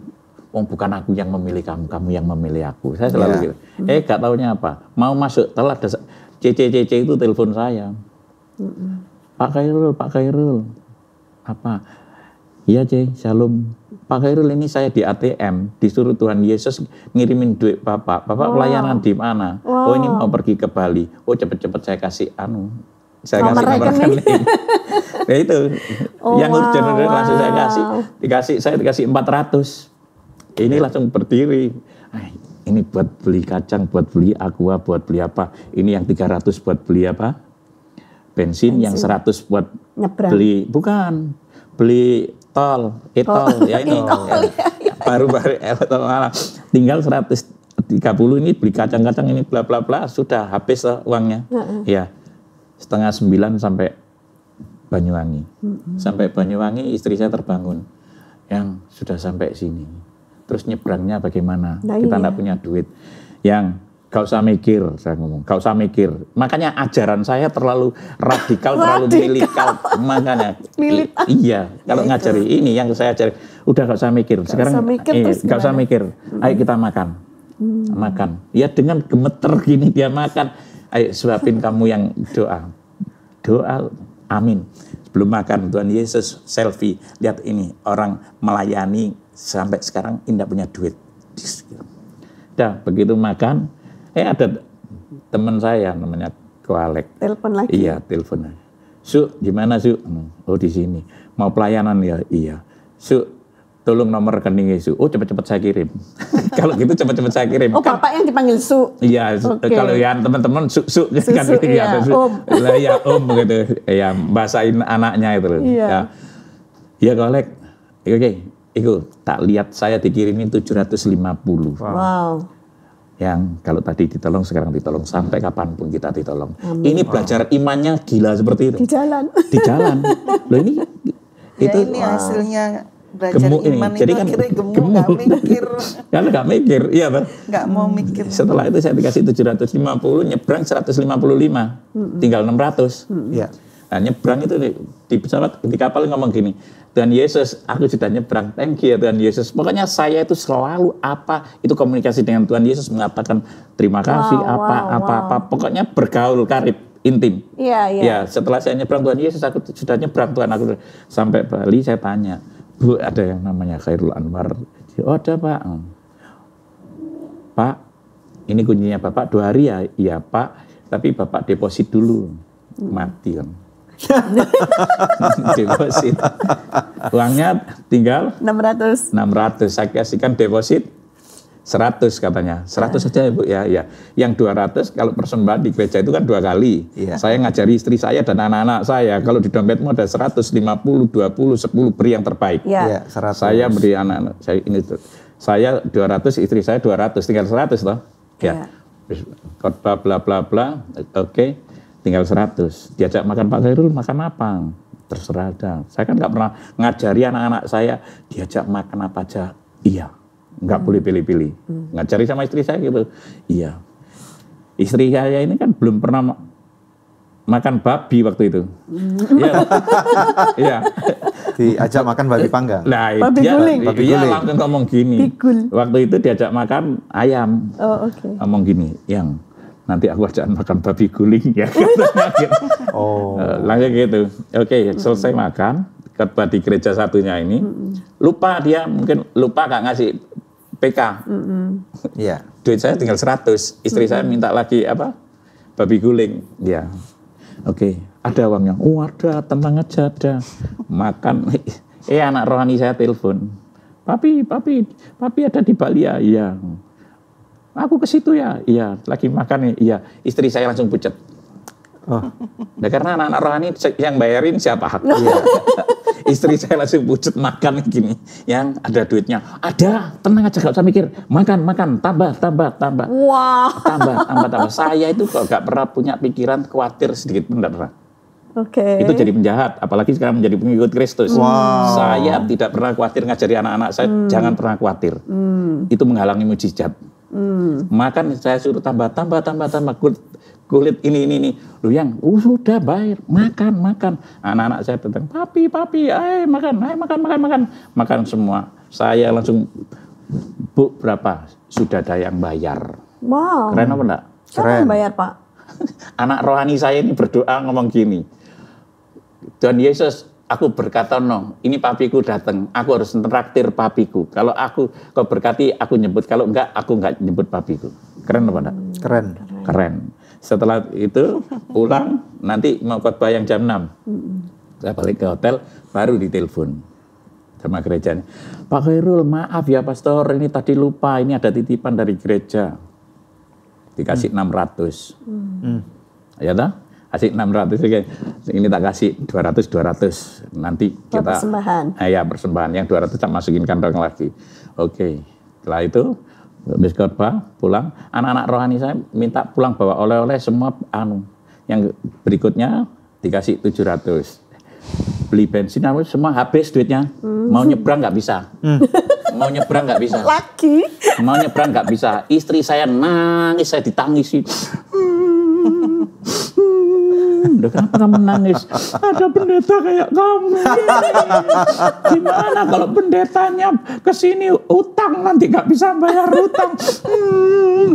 bukan aku yang memilih kamu, kamu yang memilih aku. Saya selalu gitu. Gak taunya apa? Mau masuk tol ada CC itu telepon saya. Pak Khairul. Apa? Iya C, Shalom. Pak Khairul ini saya di ATM, disuruh Tuhan Yesus ngirimin duit Bapak. Bapak pelayanan di mana? Oh ini mau pergi ke Bali. Oh cepet-cepet saya kasih saya kasih nomor rekening. Nah itu, yang urgent langsung saya dikasih 400. Ini langsung berdiri. Ini buat beli kacang, buat beli aqua, buat beli apa. Ini yang 300 buat beli apa? Bensin. Yang 100 buat nyebrang. Beli tol. Ya ini. Baru tinggal 130 ini beli kacang-kacang ini bla bla bla, sudah habis uangnya. Ya. 8:30 sampai Banyuwangi. Sampai Banyuwangi istri saya terbangun. Yang sudah sampai sini. Terus nyebrangnya bagaimana? Kita enggak punya duit. Yang gak usah mikir, saya ngomong. Gak usah mikir. Makanya ajaran saya terlalu radikal, terlalu milikal. Makanya. Iya, kalau ngajari ini yang saya ajari. Udah gak usah mikir. Sekarang gak usah mikir. Ayo kita makan. Makan. Ya dengan gemeter gini dia makan. Ayo suapin kamu yang doa. Doa, amin. Sebelum makan, Tuhan Yesus selfie. Lihat ini, orang melayani sampai sekarang tidak punya duit. Dah, begitu makan, ada teman saya namanya Koalek. Telepon lagi. Iya, telepon. Su, gimana Su? Oh di sini. Mau pelayanan ya? Iya. Su, tolong nomor rekeningnya Su. Oh cepet-cepet saya kirim. Kalau gitu cepet-cepet saya kirim. Oh kan, Bapak yang dipanggil Su? Iya, kalau yang teman-teman Su kan gitu ya. Lah ya begitu. Ya bahasain anaknya itu loh. Iya. Ya Koalek. Oke. Itu tak lihat saya dikirimin 750. Wow. Yang kalau tadi ditolong sekarang ditolong sampai kapanpun kita ditolong. Ini belajar imannya gila seperti itu. Di jalan. Di jalan. Loh ini itu ini hasilnya belajar iman ini. Jadi itu kan akhirnya gemuk, gak mikir. Karena gak mikir, iya Pak. Gak mau mikir. Setelah itu saya dikasih 750, nyebrang 155. Tinggal 600. Iya. Nah, nyebrang itu di pesawat, di kapal ngomong gini, Tuhan Yesus, aku sudah nyebrang, thank you ya Tuhan Yesus. Pokoknya saya itu selalu itu komunikasi dengan Tuhan Yesus, mengatakan terima kasih, apa. Pokoknya bergaul, karib, intim. Iya. Ya, setelah saya nyebrang Tuhan Yesus, aku sudah nyebrang Tuhan, aku sampai Bali, saya tanya, Bu, ada yang namanya Khairul Anwar? Oh ada Pak. Pak, ini kuncinya Bapak 2 hari ya? Iya Pak, tapi Bapak deposit dulu. Mati kan. Deposit. Uangnya tinggal 600. Saya kasihkan deposit 100 katanya. 100 saja ya Bu ya. Yang 200 kalau persembahan di gereja itu kan 2 kali. Iya. Saya ngajari istri saya dan anak-anak saya. Kalau di dompetmu ada 150, 20, 10, beri yang terbaik. Ya. 100. Saya beri anak-anak saya ini. Saya 200, istri saya 200, tinggal 100 toh. Ya. Khotbah bla bla bla. Oke. Tinggal 100. Diajak makan Pak Khairul, makan apa? Terserah ada. Saya kan nggak pernah ngajari anak-anak saya diajak makan apa aja. Iya. Nggak boleh pilih-pilih. Ngajari sama istri saya gitu. Iya. Istri saya ini kan belum pernah makan babi waktu itu. Iya. Iya. Diajak makan babi panggang. Nah, Babi guling. Dia langsung ngomong gini. Bigul. Waktu itu diajak makan ayam. Oh, oke. Ngomong gini, yang nanti aku ajak makan babi guling ya. Oh. Langsung gitu. Oke, selesai makan, khotbah di gereja satunya ini, lupa dia, mungkin lupa gak ngasih PK. Iya. Duit saya tinggal 100, istri saya minta lagi apa? Babi guling. Ya. Oke, ada uangnya. Oh ada, tenang aja ada. Makan. Anak rohani saya telepon. Papi ada di Bali ya? Iya. Aku ke situ ya? Iya. Lagi makan nih? Iya. Istri saya langsung pucat. Oh. Nah, karena anak-anak rohani yang bayarin siapa? Iya. Istri saya langsung pucat makan gini. Yang ada duitnya. Ada, tenang aja gak usah mikir. Makan, tambah. Wah. Tambah. Saya itu kok gak pernah punya pikiran khawatir sedikit pun gak pernah. Oke. Itu jadi penjahat, apalagi sekarang menjadi pengikut Kristus. Wow. Saya tidak pernah khawatir ngajari anak-anak saya, jangan pernah khawatir. Itu menghalangi mujizat. Makan saya suruh tambah kulit ini. Lu yang sudah bayar, makan. Anak-anak saya datang, papi, ayo makan. Makan semua. Saya langsung, Bu, berapa? Sudah ada yang bayar. Wow. Keren apa enggak? Siapa yang bayar, Pak? Anak rohani saya ini berdoa ngomong gini. Tuhan Yesus, aku berkata ini papiku datang, aku harus traktir papiku. Kalau kau berkati, aku nyebut. Kalau enggak, aku enggak nyebut papiku. Keren apa enggak? Keren. Setelah itu pulang, nanti mau khotbah yang jam 6. Saya balik ke hotel, baru ditelepon sama gerejanya. Pak Khairul, maaf ya pastor, ini tadi lupa, ini ada titipan dari gereja. Dikasih 600. Ya toh? Kasih 600, ini tak kasih 200. Nanti kita persembahan. Persembahan. Yang 200 tak masukin kantong lagi. Oke. Setelah itu habis khotbah pulang, anak-anak rohani saya minta pulang bawa oleh-oleh semua Yang berikutnya dikasih 700. Beli bensin semua habis duitnya. Mau nyebrang nggak bisa. Mau nyebrang nggak bisa. Mau nyebrang nggak bisa. Istri saya nangis, saya ditangisi. Udah kenapa kamu nangis? Ada pendeta kayak kamu. Gimana kalau pendetanya kesini utang nanti nggak bisa bayar utang?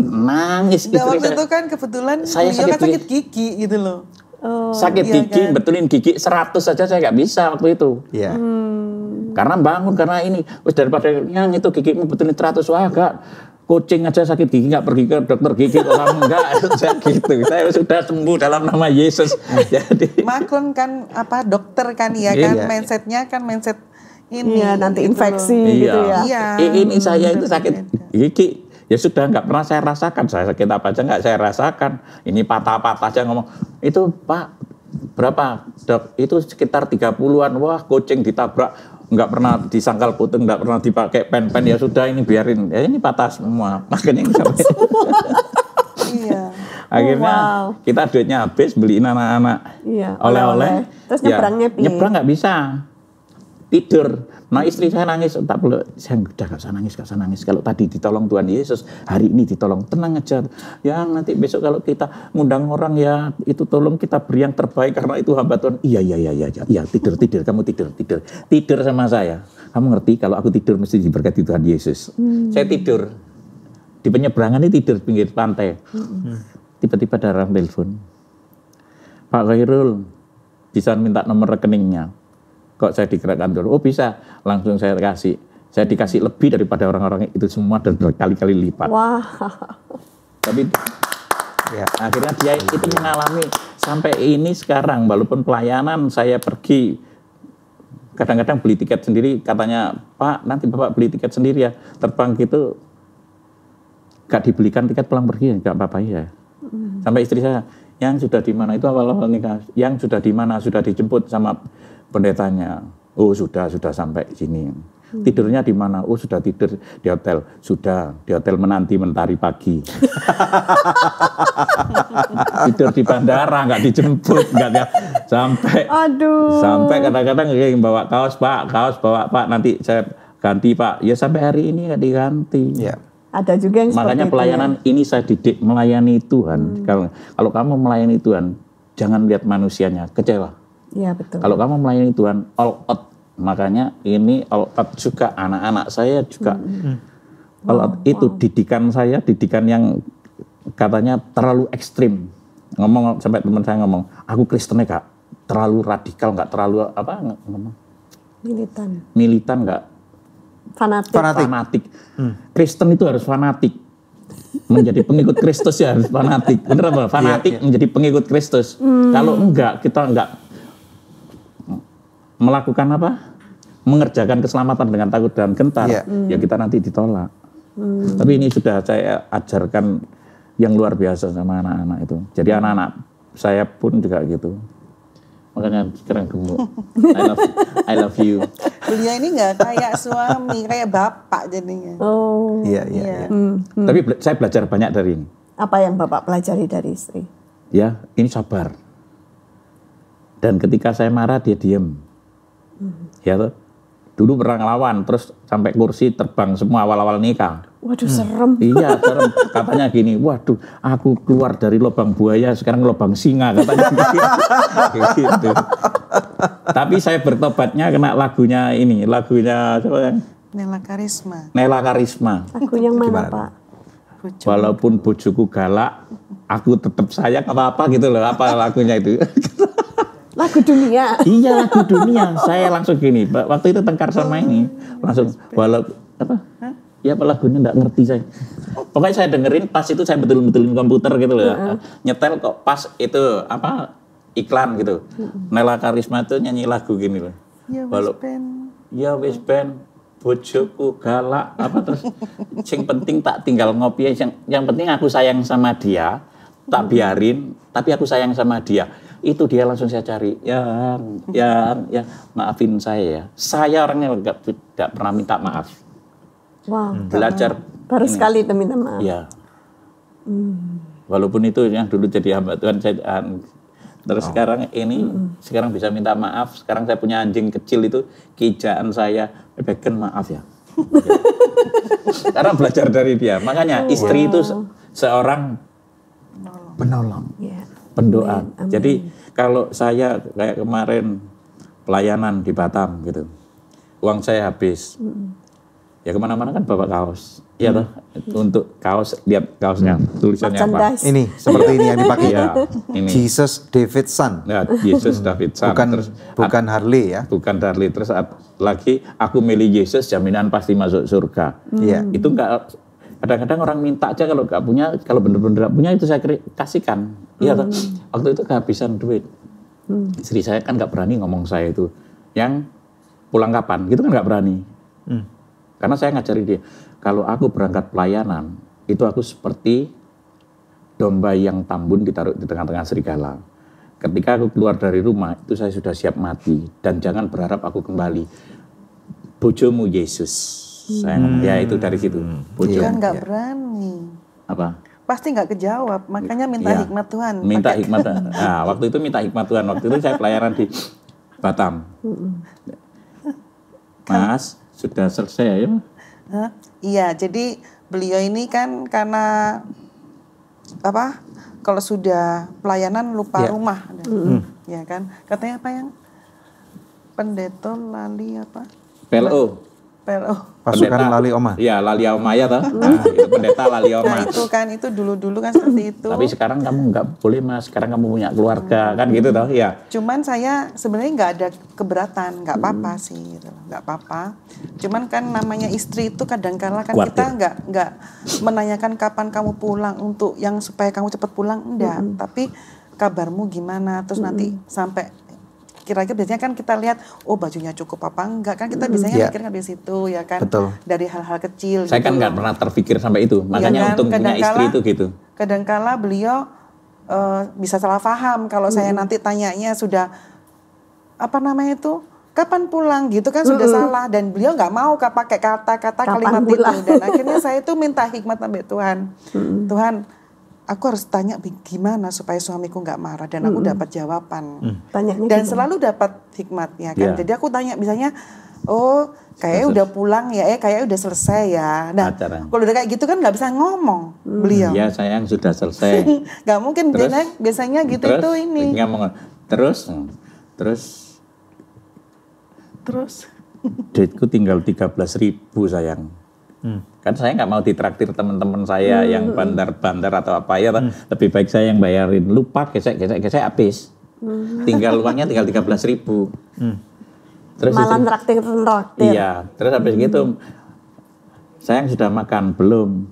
Nangis istri waktu saya. itu kan kebetulan Saya sakit gigi gitu loh. Sakit iya gigi, kan? betulin gigi 100 saja saya nggak bisa waktu itu. Iya. Karena bangun karena ini, daripada yang itu gigimu betulin 100, wah enggak. Kucing aja sakit gigi nggak pergi ke dokter gigi, kok kamu enggak? Saya gitu. Saya sudah sembuh dalam nama Yesus. Jadi Maklum kan dokter kan ya kan, mindsetnya kan mindset ini. Iya, nanti gitu infeksi loh. gitu ya. Iya. Ini saya itu sakit gigi. Ya sudah nggak pernah saya rasakan. Saya sakit apa aja nggak saya rasakan. Ini patah-patah aja ngomong. Itu Pak, berapa dok? Itu sekitar 30-an. Wah, kucing ditabrak. Nggak pernah disangkal putung, nggak pernah dipakai pen-pen. Ya sudah ini biarin. Ya ini patah semua. Makanya ini sampai. Iya. Akhirnya kita duitnya habis beliin anak-anak oleh-oleh. Terus nyebrangnya piye? Nyebrang nggak bisa. Tidur. Nah istri saya nangis, tak perlu, saya udah gak usah nangis. Kalau tadi ditolong Tuhan Yesus, hari ini ditolong, tenang aja. Ya nanti besok kalau kita ngundang orang ya itu tolong kita beri yang terbaik karena itu hamba Tuhan. Iya, tidur, kamu tidur sama saya. Kamu ngerti kalau aku tidur mesti diberkati Tuhan Yesus. Saya tidur di penyeberangan ini, tidur pinggir pantai. Tiba-tiba ada orang telepon. Pak Khairul, bisa minta nomor rekeningnya? Kok saya digerakkan dulu? Oh bisa, langsung saya kasih. Saya dikasih lebih daripada orang-orang itu semua dan berkali-kali lipat. Wah. Tapi Ya. akhirnya dia itu mengalami sampai ini sekarang, walaupun pelayanan saya pergi, kadang-kadang beli tiket sendiri, katanya, Pak nanti Bapak beli tiket sendiri ya, terbang gitu, gak dibelikan tiket pulang pergi, gak apa-apa ya. Sampai istri saya, yang sudah di mana itu awal-awal nikah, yang sudah di mana, sudah dijemput sama pendetanya, oh sudah sampai sini. Tidurnya di mana? Oh sudah tidur di hotel. Sudah di hotel menanti mentari pagi. Tidur di bandara, nggak dijemput, nggak sampai. Aduh. Sampai kadang-kadang bawa kaos Pak, bawa Pak, nanti saya ganti Pak. Ya sampai hari ini nggak diganti. Ya. Ada juga yang Makanya seperti pelayanan itu, ini saya didik melayani Tuhan. Kalau kamu melayani Tuhan, jangan lihat manusianya, kecewa. ya. Ya betul. Kalau kamu melayani Tuhan, all out. Makanya ini all out juga, anak-anak saya juga. All out itu didikan saya, didikan yang katanya terlalu ekstrim. Ngomong sampai teman saya ngomong, aku Kristennya gak terlalu radikal, gak terlalu apa ngomong. Militan gak. Fanatik. Kristen itu harus fanatik. Menjadi pengikut Kristus ya harus fanatik. Bener apa? Fanatik menjadi pengikut Kristus. Kalau enggak, kita enggak melakukan apa? Mengerjakan keselamatan dengan takut dan gentar, ya kita nanti ditolak. Tapi ini sudah saya ajarkan yang luar biasa sama anak-anak itu. Jadi anak-anak saya pun juga gitu. Makanya sekarang gemuk. I love you. Beliau ini nggak kayak suami, kayak bapak jadinya. Oh. Iya. Tapi saya belajar banyak dari ini. Apa yang Bapak pelajari dari istri? Ya, ini sabar. Dan ketika saya marah dia diem. Ya tuh. Dulu pernah ngelawan, terus sampai kursi terbang semua awal-awal nikah. Waduh serem. Iya, serem. Katanya gini, waduh aku keluar dari lubang buaya, sekarang lubang singa, katanya gitu. Tapi saya bertobatnya kena lagunya ini, lagunya siapa yang? Nela Karisma. Lagu yang mana Pak? Walaupun bojoku galak, aku tetap sayang apa-apa gitu loh, apa lagunya itu. Lagu dunia. Iya, lagu dunia. Saya langsung gini, waktu itu tengkar sama ini, langsung walaupun apa? Ya apa lagunya enggak ngerti saya. Pokoknya saya dengerin pas itu saya betul-betulin komputer gitu loh. Nyetel kok pas itu apa iklan gitu. Nela Karisma itu nyanyi lagu gini loh. Ya wis ben bojoku galak apa terus sing penting tak tinggal ngopi, yang penting aku sayang sama dia, tak biarin tapi aku sayang sama dia. Itu dia langsung saya cari, ya maafin saya ya. Saya orangnya enggak pernah minta maaf. Wow. Belajar baru sekali itu minta maaf. Ya. Walaupun itu yang dulu jadi hamba Tuhan saya terus sekarang ini sekarang bisa minta maaf. Sekarang saya punya anjing kecil itu kijaan saya, beken maaf ya. Karena belajar dari dia. Makanya istri itu seorang penolong. Pendoa. Amin. Jadi kalau saya kayak kemarin pelayanan di Batam gitu, uang saya habis, ya kemana-mana kan bawa kaos, iya toh, untuk kaos lihat kaosnya tulisannya apa? Ini seperti ini yang dipakai ya. Ini. Jesus Davidson. Ya, Jesus Davidson. Bukan Harley ya? Bukan Harley. Terus lagi aku milih Yesus jaminan pasti masuk surga. Iya. Itu enggak. Kadang-kadang orang minta aja kalau nggak punya, kalau bener-bener nggak punya itu saya kasihkan. Iya toh. Waktu itu kehabisan duit. Istri saya kan nggak berani ngomong saya itu. Yang pulang kapan? Gitu kan nggak berani. Karena saya ngajari dia, kalau aku berangkat pelayanan, itu aku seperti domba yang tambun ditaruh di tengah-tengah serigala. Ketika aku keluar dari rumah, itu saya sudah siap mati. Dan jangan berharap aku kembali. Bojomu Yesus. Saya ngomong, ya itu dari situ. Kan nggak berani. Apa? Pasti nggak kejawab, makanya minta hikmat Tuhan. Minta hikmat. Nah, waktu itu minta hikmat Tuhan. Waktu itu saya pelayanan di Batam. Mas, sudah selesai ya? Iya, jadi beliau ini kan karena apa? Kalau sudah pelayanan lupa rumah, ya kan? Katanya apa yang pendeta lali apa? PLO. Pasukan Lali Oma. Iya, Lali Oma ya toh. Nah, itu pendeta Lali Oma. Nah itu kan, itu dulu-dulu kan seperti itu. Tapi sekarang kamu nggak boleh Mas, sekarang kamu punya keluarga kan gitu toh, ya. Cuman saya sebenarnya nggak ada keberatan, nggak apa-apa sih, gitu loh, nggak apa-apa. Cuman kan namanya istri itu kadang-kala kan Khawatir. kita nggak menanyakan kapan kamu pulang untuk yang supaya kamu cepat pulang, enggak. Tapi kabarmu gimana, terus nanti sampai kira-kira biasanya kan kita lihat, oh bajunya cukup apa enggak, kan kita biasanya mikirnya dari situ ya kan. Betul. Dari hal-hal kecil. Saya kan gitu. nggak pernah terpikir sampai itu, makanya kan? untung punya istri itu gitu. Kadangkala beliau bisa salah paham kalau saya nanti tanyanya sudah apa namanya itu, kapan pulang gitu kan, sudah salah, dan beliau nggak mau pakai kata-kata kalimat pulang? itu, dan akhirnya saya itu minta hikmat sampai Tuhan. Tuhan, aku harus tanya gimana supaya suamiku nggak marah, dan aku dapat jawaban. Tanyanya Dan gitu. selalu dapat hikmatnya kan. Iya. Jadi aku tanya misalnya, oh kayaknya udah pulang ya, kayaknya udah selesai ya. Nah Acara. kalau udah kayak gitu kan nggak bisa ngomong beliau. Ya sayang sudah selesai. Nggak mungkin biasanya gitu itu ini. Ngomong, terus Terus duitku tinggal 13.000 sayang. Kan saya nggak mau ditraktir teman-teman saya yang bandar-bandar atau apa ya, lebih baik saya yang bayarin. Lupa gesek habis. Tinggal uangnya tinggal 13.000. Terus Malah itu, traktir. iya, terus habis gitu, sayang sudah makan belum?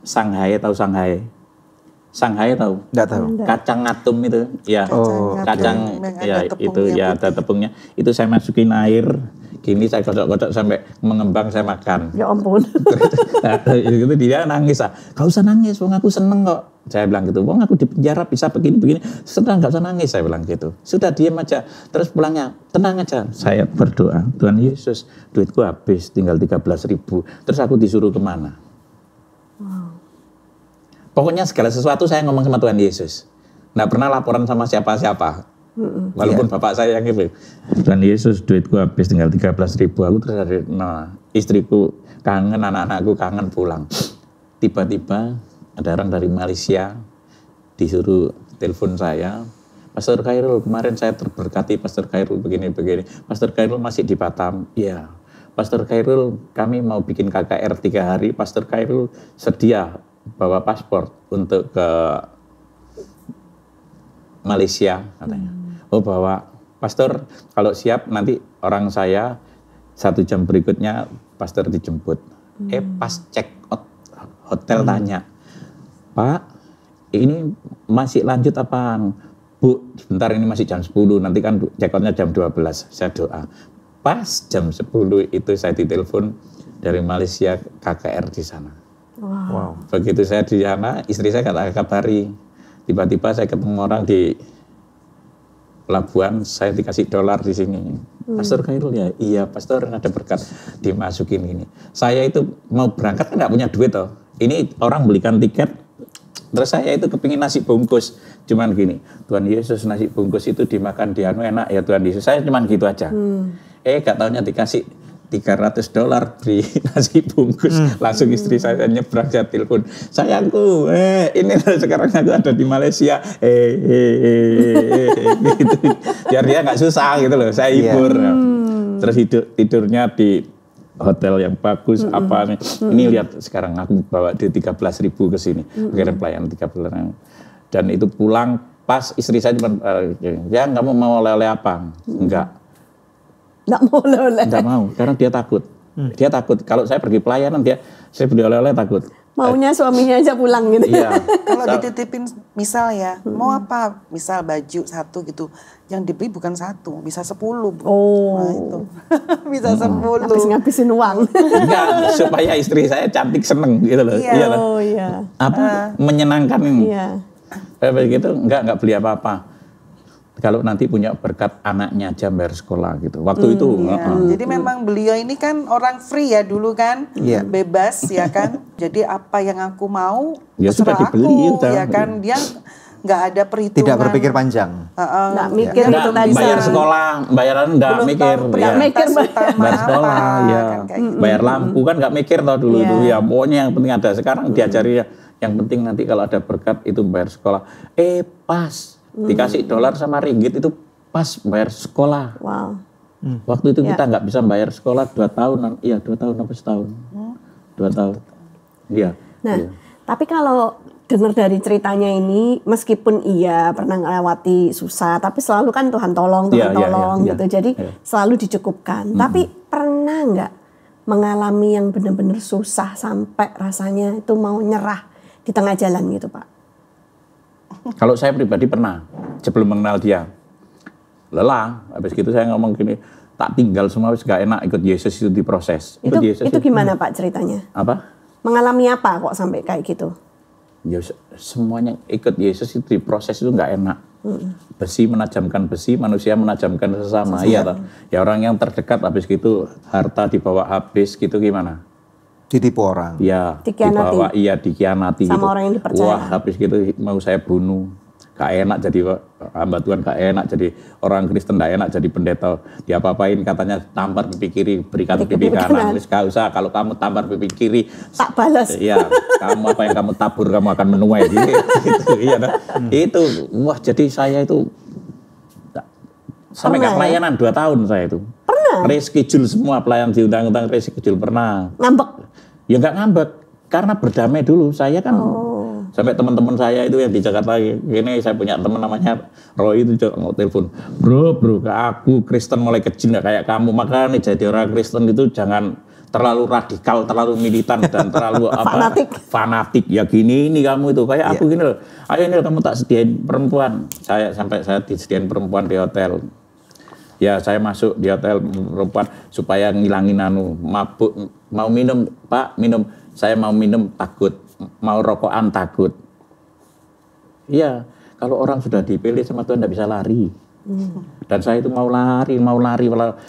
Shanghai, tahu Shanghai? Shanghai tahu? Enggak tahu. Kacang ngatum itu, ya. Kacang, yang ada ya tepungnya itu ya ada tepungnya. Itu saya masukin air, gini saya kodok-kodok sampai mengembang, saya makan. Ya ampun. Nah, itu dia nangis, gak usah nangis, wong aku seneng kok. Saya bilang gitu, wong aku di penjara bisa begini-begini, senang, gak usah nangis, saya bilang gitu. Sudah diam aja, terus pulangnya, tenang aja. Saya berdoa, Tuhan Yesus, duitku habis, tinggal 13.000. Terus aku disuruh kemana? Pokoknya segala sesuatu saya ngomong sama Tuhan Yesus. Nggak pernah laporan sama siapa-siapa. Walaupun bapak saya yang gitu. Tuhan Yesus, duitku habis tinggal 13.000. Aku terus ada, nah, istriku kangen, anak-anakku kangen pulang. Tiba-tiba ada orang dari Malaysia disuruh telepon saya. Pastor Khairul, kemarin saya terberkati Pastor Khairul begini-begini. Pastor Khairul masih di Batam. Iya. Pastor Khairul, kami mau bikin KKR 3 hari. Pastor Khairul sedia bawa paspor untuk ke Malaysia katanya. Oh bawa, Pastor kalau siap nanti orang saya 1 jam berikutnya Pastor dijemput. Pas check out hotel tanya, Pak ini masih lanjut apa? Bu sebentar, ini masih jam 10, nanti kan check outnya jam 12. Saya doa. Pas jam 10 itu saya ditelepon dari Malaysia KKR di sana. Wow. Begitu saya di sana, istri saya kata kabari. Tiba-tiba saya ketemu orang di pelabuhan, saya dikasih dolar di sini. Pastor Khairul ya? Iya, Pastor ada berkat dimasukin ini. Saya itu mau berangkat kan nggak punya duit toh. Ini orang belikan tiket, terus saya itu kepingin nasi bungkus. Cuman gini, Tuhan Yesus nasi bungkus itu dimakan di anu enak ya Tuhan Yesus. Saya cuman gitu aja. Gak taunya dikasih $300 beli nasi bungkus. Langsung istri saya nyebrang, saya telepon, sayangku, ini sekarang aku ada di Malaysia, gitu. Biar dia nggak susah gitu loh, saya hibur. Terus tidurnya di hotel yang bagus, apa nih. Ini lihat sekarang aku bawa duit 13.000 ke sini, pikiran pelayanan 13.000. Dan itu pulang pas istri saya cuma, ya kamu mau oleh-oleh apa? Enggak. Nggak mau oleh-oleh. Enggak mau, karena dia takut. Dia takut. Kalau saya pergi pelayanan, saya beli oleh-oleh takut. Maunya suaminya aja pulang gitu. Iya. Kalau dititipin misal ya, mau apa? Misal baju 1 gitu, yang dibeli bukan 1, bisa 10. Oh. Nah, itu. Bisa 10. Ngabisin uang. Enggak, supaya istri saya cantik seneng gitu loh. Iya. Loh. Oh iya. Apa? Menyenangkan ini. Iya. Begitu enggak beli apa-apa. Kalau nanti punya berkat anaknya aja bayar sekolah gitu. Waktu itu. Jadi memang beliau ini kan orang free ya dulu kan, bebas ya kan. Jadi apa yang aku mau, Ya sudah terserah dibeli, aku, ya kan. Dia nggak ada perhitungan. Tidak berpikir panjang. Nggak mikir Enggak, itu tadi. bayar sekolah, bayaran enggak Belum mikir. tahu Ya. prioritas utama Bayar sekolah, apa, ya. kan kayak gitu. Bayar lampu kan nggak mikir tau dulu Iya. itu. Ya pokoknya yang penting ada. Sekarang diajari ya, yang penting nanti kalau ada berkat itu bayar sekolah. Pas dikasih dolar sama ringgit itu pas bayar sekolah. Wow. Waktu itu kita nggak bisa bayar sekolah 2 tahun, 2 tahun apa setahun? 2 tahun. Iya. Nah, iya. tapi kalau dengar dari ceritanya ini, meskipun iya pernah melewati susah, tapi selalu kan Tuhan tolong gitu. Jadi selalu dicukupkan. Tapi pernah nggak mengalami yang benar-benar susah sampai rasanya itu mau nyerah di tengah jalan gitu, Pak? Kalau saya pribadi pernah, sebelum mengenal dia. Lelah, habis gitu saya ngomong gini, tak tinggal semua, wis gak enak ikut Yesus itu diproses. Itu gimana Pak ceritanya? Apa? Mengalami apa kok sampai kayak gitu? Ya, semuanya ikut Yesus itu diproses itu nggak enak. Besi menajamkan besi, manusia menajamkan sesama. Iya toh. Ya orang yang terdekat habis gitu harta dibawa habis gitu gimana? Ditipu orang. Ya, dikianati. Dikianati sama gitu. Orang yang dipercaya. Wah, habis gitu mau saya bunuh. Gak enak jadi hamba Tuhan, gak enak jadi orang Kristen, gak enak jadi pendeta. Diapa-apain katanya tampar pipi kiri, berikan pipi kanan. Wis gak usah, kalau kamu tampar pipi kiri tak balas. Iya, kamu apa yang kamu tabur kamu akan menuai gitu. Iya, nah. Itu wah jadi saya itu sampai gak pelayanan 2 tahun saya itu. Pernah. Reschedule semua pelayanan diundang-undang reschedule pernah. Ngambek. Ya nggak ngambek karena berdamai dulu. Saya kan sampai teman-teman saya itu yang di Jakarta ini, saya punya teman namanya Roy itu mau telepon, bro aku Kristen mulai kecil nggak kayak kamu, makanya jadi orang Kristen itu jangan terlalu radikal, terlalu militan dan terlalu fanatik. Ya gini ini kamu itu kayak aku gini loh, ayo ini kamu tak sediain perempuan, saya disediain perempuan di hotel. Ya saya masuk di hotel perempuan supaya ngilangin mabuk, mau minum Pak minum, saya mau minum takut, mau rokokan takut. Iya, kalau orang sudah dipilih sama Tuhan tidak bisa lari. Dan saya itu mau lari.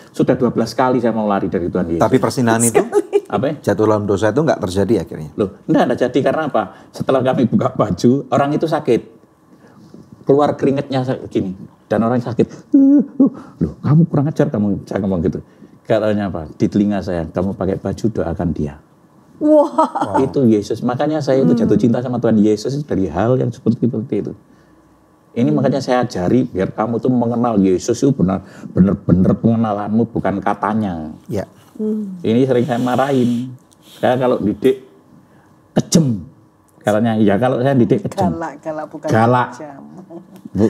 Sudah 12 kali saya mau lari dari Tuhan Yesus. Tapi persinahan itu, apa? Jatuh dalam dosa itu nggak terjadi akhirnya. Loh, enggak jadi karena apa? Setelah kami buka baju, orang itu sakit. Keluar keringetnya gini. Dan orang sakit. Loh, kamu kurang ajar kamu, saya ngomong gitu. Katanya apa? Di telinga saya, kamu pakai baju doakan dia. Wow. Itu Yesus. Makanya saya itu jatuh cinta sama Tuhan Yesus dari hal yang seperti itu. Ini makanya saya ajari biar kamu tuh mengenal Yesus itu benar-benar pengenalanmu bukan katanya. Ya. Ini sering saya marahin. Saya kalau didik kejem. Katanya ya kalau saya didik kejem. Galak bukan kejam.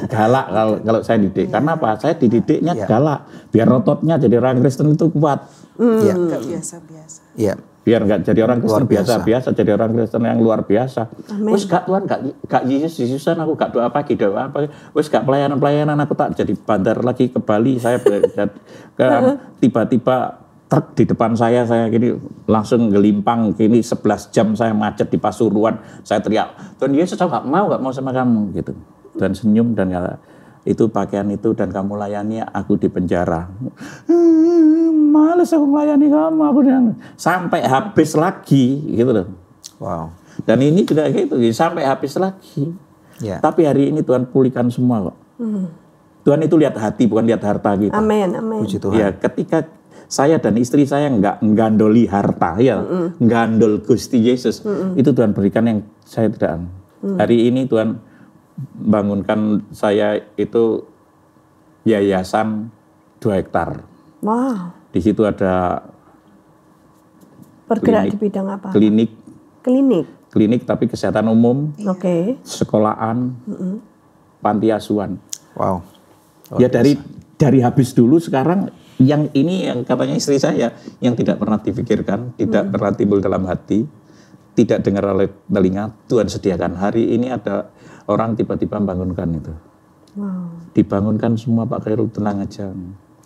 Galak kalau saya didik. Karena apa? Saya dididiknya galak. Biar ototnya jadi orang Kristen itu kuat. Iya. Enggak biasa-biasa. Iya. Biar nggak jadi orang Kristen biasa-biasa, jadi orang Kristen yang luar biasa. Wes gak Tuhan, gak Yesusan aku gak doa pagi, doa apa. Wes gak pelayanan aku tak jadi bandar lagi ke Bali. Saya tiba-tiba truk di depan saya gini langsung gelimpang gini 11 jam saya macet di Pasuruan. Saya teriak, Tuhan Yesus aku gak mau sama kamu gitu. Dan senyum dan itu pakaian itu dan kamu layani aku di penjara. Males aku melayani kamu, sampai habis lagi gitu loh. Wow. Dan ini juga gitu, sampai habis lagi. Yeah. Tapi hari ini Tuhan pulihkan semua kok. Tuhan itu lihat hati bukan lihat harta kita. Amin. Puji Tuhan. Ya, ketika saya dan istri saya nggak menggandoli harta, menggandol Gusti Yesus, itu Tuhan berikan yang saya tidak. Hari ini Tuhan bangunkan saya itu yayasan 2 hektar. Wow. Di situ ada bergerak di bidang apa? Klinik tapi kesehatan umum. Oke. Sekolahan, panti asuhan. Wow. Ya dari habis dulu sekarang yang ini yang katanya istri saya yang tidak pernah dipikirkan, tidak pernah timbul dalam hati, tidak dengar oleh telinga, Tuhan sediakan. Hari ini ada orang tiba-tiba membangunkan itu. Wow. Dibangunkan semua Pak Khairul, tenang aja.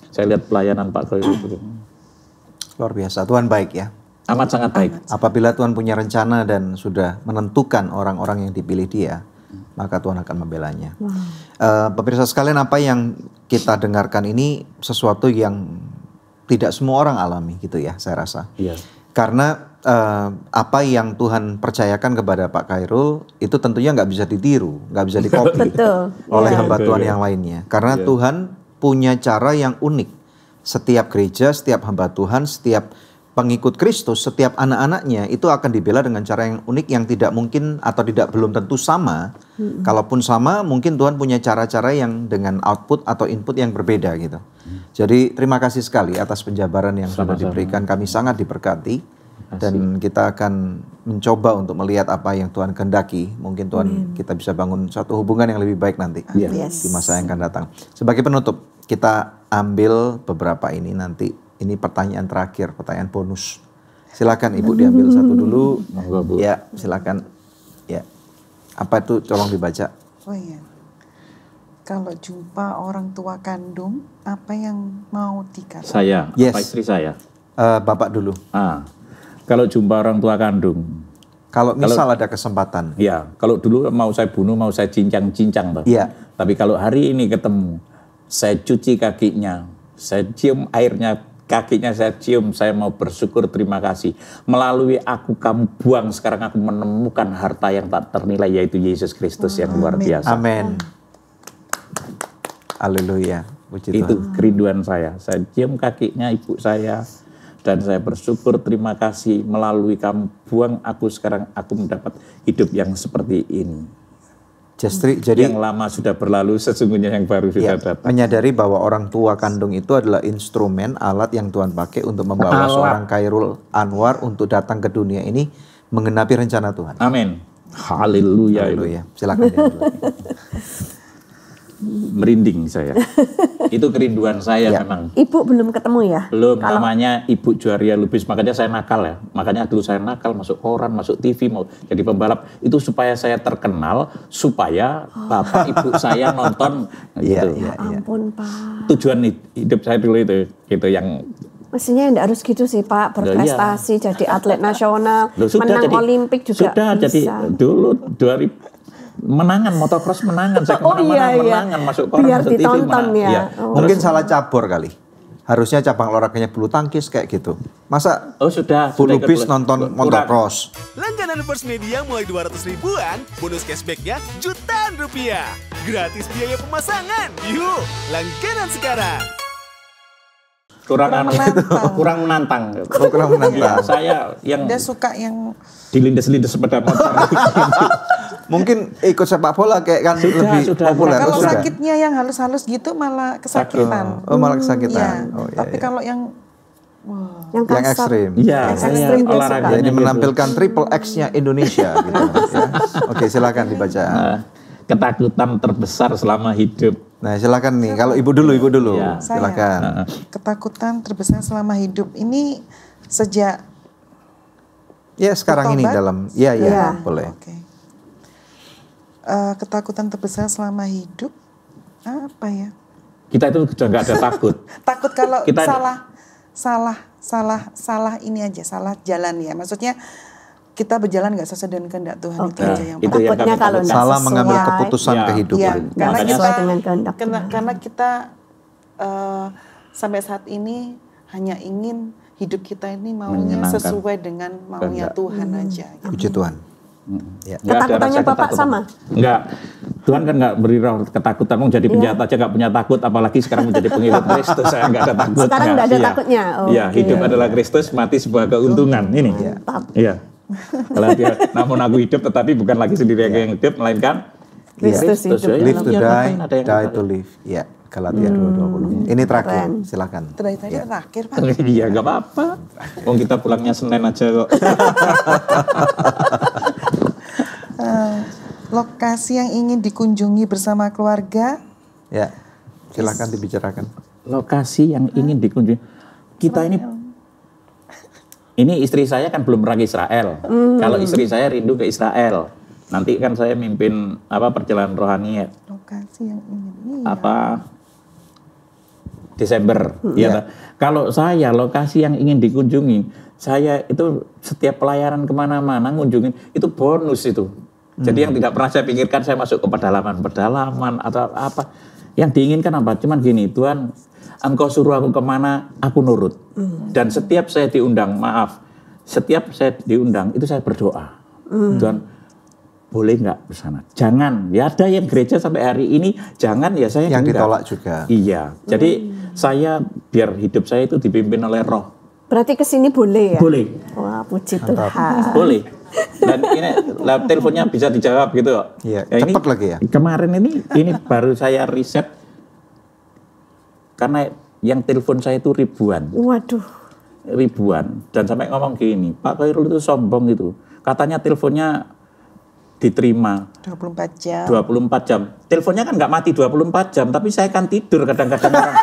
Saya lihat pelayanan Pak Khairul itu. Luar biasa, Tuhan baik ya. Amat sangat baik. Apabila Tuhan punya rencana dan sudah menentukan orang-orang yang dipilih dia, maka Tuhan akan membelanya. Pemirsa sekalian, apa yang kita dengarkan ini sesuatu yang tidak semua orang alami gitu ya, saya rasa. Iya. Karena apa yang Tuhan percayakan kepada Pak Khairul itu tentunya nggak bisa ditiru, nggak bisa dikopi oleh hamba Tuhan yang lainnya. Karena Tuhan punya cara yang unik. Setiap gereja, setiap hamba Tuhan, setiap pengikut Kristus, setiap anak-anaknya itu akan dibela dengan cara yang unik yang tidak mungkin atau belum tentu sama. Kalaupun sama, mungkin Tuhan punya cara-cara yang dengan output atau input yang berbeda gitu. Jadi terima kasih sekali atas penjabaran yang sudah diberikan. Kami sangat diberkati dan kita akan mencoba untuk melihat apa yang Tuhan kehendaki. Mungkin Tuhan kita bisa bangun suatu hubungan yang lebih baik nanti di masa yang akan datang. Sebagai penutup, kita ambil beberapa ini nanti. Ini pertanyaan terakhir, pertanyaan bonus. Silakan Ibu diambil satu dulu. Ya, silakan. Ya. Apa itu? Tolong dibaca. Oh iya. Kalau jumpa orang tua kandung, apa yang mau dikatakan? Saya, apa istri saya? Bapak dulu. Kalau jumpa orang tua kandung. Kalau misal ada kesempatan. Ya, kalau dulu mau saya bunuh, mau saya cincang-cincang. Iya. Tapi kalau hari ini ketemu, saya cuci kakinya, saya cium airnya, kakinya saya cium, saya mau bersyukur, terima kasih. Melalui aku kamu buang, sekarang aku menemukan harta yang tak ternilai, yaitu Yesus Kristus yang luar biasa. Amin. Haleluya. Puji Tuhan. Itu kerinduan saya cium kakinya ibu saya, dan saya bersyukur, terima kasih, melalui kamu buang aku, sekarang aku mendapat hidup yang seperti ini. Jadi yang lama sudah berlalu, sesungguhnya yang baru sudah datang. Menyadari bahwa orang tua kandung itu adalah instrumen, alat yang Tuhan pakai untuk membawa seorang Khairul Anwar untuk datang ke dunia ini menggenapi rencana Tuhan. Amin. Haleluya. Silakan. Merinding saya. Itu kerinduan saya memang. Ibu belum ketemu ya? Belum, namanya Ibu Juaria Lubis. Makanya saya nakal ya. Makanya dulu saya nakal, masuk koran, masuk TV, mau jadi pembalap. Itu supaya saya terkenal, supaya bapak ibu saya nonton. Gitu. Ya ampun Pak. Tujuan hidup saya dulu itu gitu yang... Mestinya enggak harus gitu sih Pak, berprestasi, jadi atlet nasional, menang Olimpik juga sudah, bisa. Jadi dulu 2000 menangan, motocross menangan, saya kemana-mana menangan, masuk koran, biar masuk ditonton TV, ya. Mungkin salah cabur kali. Harusnya cabang olahraganya bulu tangkis kayak gitu. Masa sudah Lubis nonton motocross? Langganan First Media mulai 200 ribuan, bonus cashbacknya jutaan rupiah. Gratis biaya pemasangan. Yuk, langganan sekarang. Kurang menantang. Kurang menantang. Ya, saya yang dia suka yang dilindes-lindes sepeda motor. Mungkin ikut sepak bola kayak kan lebih populer. Kalau sakitnya yang halus-halus gitu malah kesakitan. Malah kesakitan. Tapi kalau yang yang ekstrim. Iya, olahraga. Jadi menampilkan triple X-nya Indonesia gitu. Oke, silakan dibaca. Ketakutan terbesar selama hidup. Nah, silakan nih. Kalau ibu dulu. Ya. Silakan. Ketakutan terbesar selama hidup ini sejak sekarang ini dalam boleh. Okay. Ketakutan terbesar selama hidup apa ya? Kita itu sudah nggak ada takut. Takut kalau kita salah ini aja, salah jalan ya. Maksudnya kita berjalan nggak sesuai dengan kehendak Tuhan itu aja yang takutnya kalau salah mengambil keputusan kehidupan. Karena kita sampai saat ini hanya ingin hidup kita ini maunya sesuai dengan maunya Tuhan aja. Puji Tuhan. Ketakutannya Bapak sama? Enggak. Tuhan kan enggak beri roh ketakutan. Mau jadi penjahat aja enggak punya takut, apalagi sekarang menjadi pengikut Kristus. Saya enggak ada takut. Sekarang enggak ada takutnya. Iya, hidup adalah Kristus, mati sebuah keuntungan. Ini. Iya. Kalau dia, namun aku hidup, tetapi bukan lagi sendiri yang hidup, melainkan Kristus hidup. Live to die, die to live. Ya, Galatia 2:20. Ini terakhir, silakan. Terakhir Pak. Iya, nggak apa-apa. Wong kita pulangnya Senin aja kok. Lokasi yang ingin dikunjungi bersama keluarga? Ya, silakan dibicarakan. Lokasi yang ingin dikunjungi. Kita ini istri saya kan belum pernah ke Israel. Kalau istri saya rindu ke Israel. Nanti kan saya mimpin perjalanan rohani ya. Lokasi yang ingin. Desember. Ya. Kalau saya lokasi yang ingin dikunjungi, saya itu setiap pelayanan kemana-mana ngunjungin itu bonus itu. Jadi yang tidak pernah saya pikirkan saya masuk ke pedalaman atau apa. Yang diinginkan apa? Cuman gini, Tuhan, Engkau suruh aku kemana, aku nurut. Dan setiap saya diundang, setiap saya diundang itu saya berdoa. Tuhan, boleh nggak ke sana? Jangan. Ya ada yang gereja sampai hari ini, jangan ya saya yang enggak. Ditolak juga. Iya. Jadi saya biar hidup saya itu dipimpin oleh Roh. Berarti kesini boleh ya? Boleh. Wah, puji Tuhan. Boleh. Dan ini teleponnya bisa dijawab gitu kok. Iya, Ya, cepat ini, lagi ya. Kemarin ini baru saya riset karena yang telepon saya itu ribuan. Waduh. Ribuan. Dan sampai ngomong gini, Pak Khairul itu sombong itu. Katanya teleponnya diterima 24 jam. 24 jam. Teleponnya kan nggak mati 24 jam, tapi saya kan tidur kadang-kadang orang.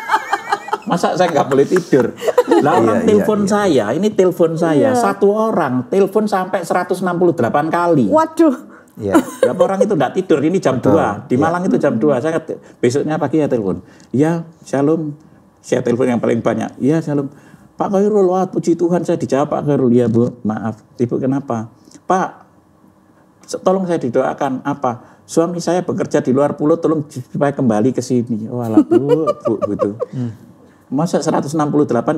Masa saya nggak boleh tidur? Lah orang telepon saya, ini telepon saya, satu orang telepon sampai 168 kali. Waduh. Iya. Berapa orang itu nggak tidur, ini jam 2, di Malang itu jam 2, saya besoknya pagi ya telepon. Iya, shalom, saya telepon yang paling banyak. Iya, shalom. Pak Khairul, wah puji Tuhan saya dijawab Pak Khairul. Iya Bu, maaf, Ibu kenapa? Pak, tolong saya didoakan, apa? Suami saya bekerja di luar pulau, tolong supaya kembali ke sini. Walah Bu gitu. Masa 168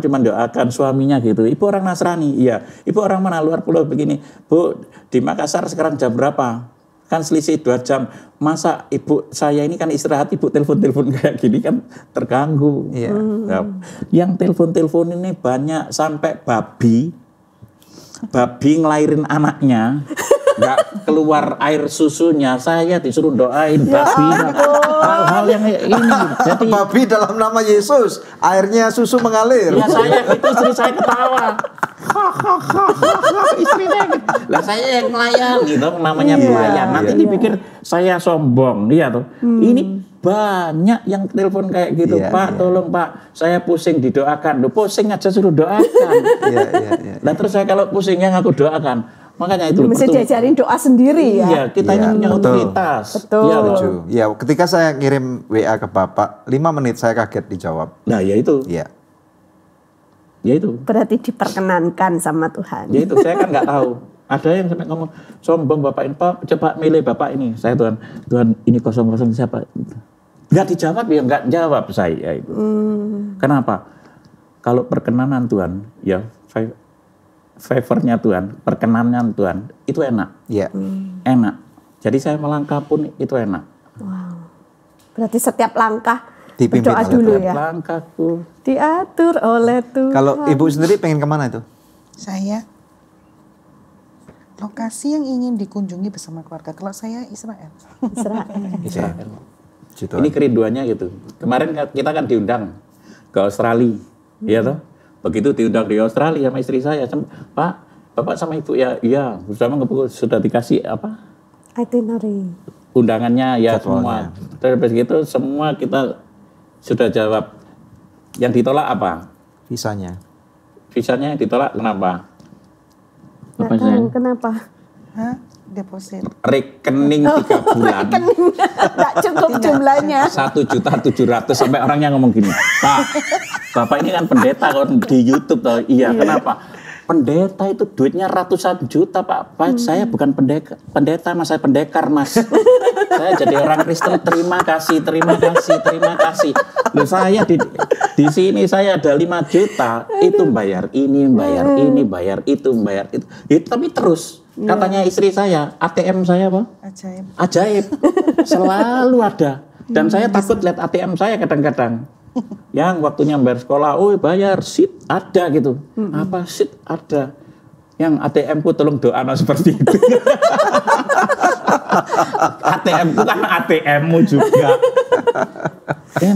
cuma doakan suaminya gitu. Ibu orang Nasrani, iya. Ibu orang mana luar pulau begini. Bu, di Makassar sekarang jam berapa? Kan selisih 2 jam. Masa ibu saya ini kan istirahat, ibu telepon-telepon kayak gini kan terganggu. Iya. Nah, yang telepon-telepon ini banyak sampai babi ngelahirin anaknya. Nggak keluar air susunya, saya disuruh doain babi. Hal-hal yang ini. Jadi Babi dalam nama Yesus, airnya susu mengalir. ya saya itu istri saya ketawa. Istri saya gitu. Lah saya yang nelayan gitu, namanya pelayan. Nanti dipikir saya sombong, iya tuh. Ini banyak yang telepon kayak gitu, Pak, tolong Pak, saya pusing didoakan. Loh, pusing aja suruh doakan. Nah terus saya kalau pusing yang aku doakan. Makanya itu mesti diajarin doa sendiri ya. Iya, kita ini punya otoritas. Betul. Iya, Setuju. Ya, ketika saya ngirim WA ke Bapak, 5 menit saya kaget dijawab. Nah, ya itu. Iya. Ya itu. Berarti diperkenankan sama Tuhan. Ya itu, saya kan nggak tahu. Ada yang sampai ngomong, sombong Bapak ini, Pak, coba milih Bapak ini. Saya Tuhan ini 00 siapa? Nggak dijawab ya, nggak jawab saya itu. Kenapa? Kalau perkenanan Tuhan, ya favornya Tuhan, perkenannya Tuhan, itu enak. Iya. Enak. Jadi saya melangkah pun itu enak. Wow. Berarti setiap langkah Dipimpin berdoa oleh dulu Tuhan. ya. Langkahku. Diatur oleh Tuhan. Kalau Ibu sendiri pengen kemana itu? Saya lokasi yang ingin dikunjungi bersama keluarga. Kalau saya Israel. Israel. Ini kerinduannya gitu. Kemarin kita kan diundang ke Australia, ya toh. Begitu diundang di Australia sama istri saya, Pak, Bapak sama Ibu ya, iya, bersama sudah dikasih apa? Itinerary. Undangannya ya Jadwalnya. semua. Terus begitu semua kita sudah jawab. Yang ditolak apa? Visanya. Visanya yang ditolak kenapa? Nggak tahu kenapa. Hah? Deposit. Rekening 3 bulan. Nggak cukup jumlahnya. 1.700.000 sampai orangnya ngomong gini, Pak, Bapak ini kan pendeta kan di YouTube toh. Iya, kenapa? Pendeta itu duitnya ratusan juta, Pak. Saya bukan pendeta, Mas, saya pendekar, Mas. Saya jadi orang Kristen, terima kasih. Loh, saya di sini saya ada 5 juta, itu bayar ini, bayar itu. Tapi terus katanya istri saya, ATM saya apa? Ajaib. Selalu ada. Dan saya takut lihat ATM saya kadang-kadang. Yang waktunya bayar sekolah, bayar seat ada gitu. Apa seat ada? Yang ATM-ku tolong doa seperti itu. ATM-ku kan ATM-mu juga.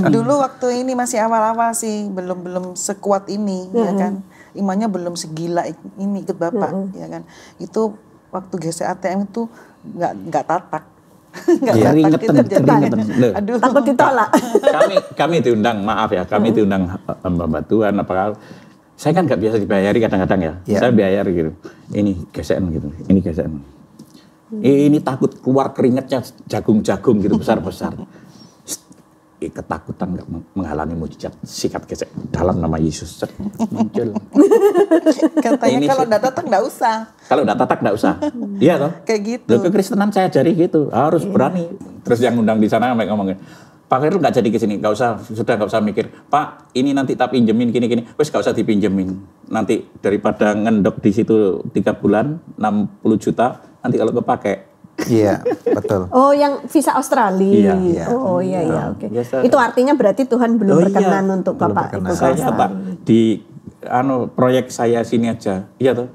Dulu waktu ini masih awal-awal sih, belum sekuat ini, ya kan. Imannya belum segila ini ikut Bapak, ya kan. Itu waktu gesek ATM itu nggak tatak. Keringetan. Aduh. Takut ditolak. Kami diundang, maaf ya, kami diundang Mbak Tuhan apakah saya kan nggak biasa dibayari kadang-kadang ya. Saya bayar gitu. Ini gesekan gitu. Ini gesekan. Ini takut keluar keringetnya jagung-jagung gitu besar-besar. Ketakutan nggak menghalangi mujizat, sikat gesek dalam nama Yesus muncul. Katanya kalau nggak tatak nggak usah. Kalau nggak tatak nggak usah. Iya toh? Kayak gitu. Loh, kekristenan saya ajari gitu, harus berani. Terus yang undang di sana ngomongin, Pak Khairul nggak jadi ke sini, nggak usah, sudah nggak usah mikir. Pak, ini nanti tak pinjemin gini-gini, wes nggak usah dipinjemin. Nanti daripada ngendok di situ 3 bulan, 60 juta, nanti kalau kepake. Iya, betul. Oh, yang visa Australia. Iya. Oh, iya, oke. Biasa. Itu artinya berarti Tuhan belum berkenan untuk belum Bapak berkenan. itu. Saya tetap di proyek saya sini aja. Iya toh?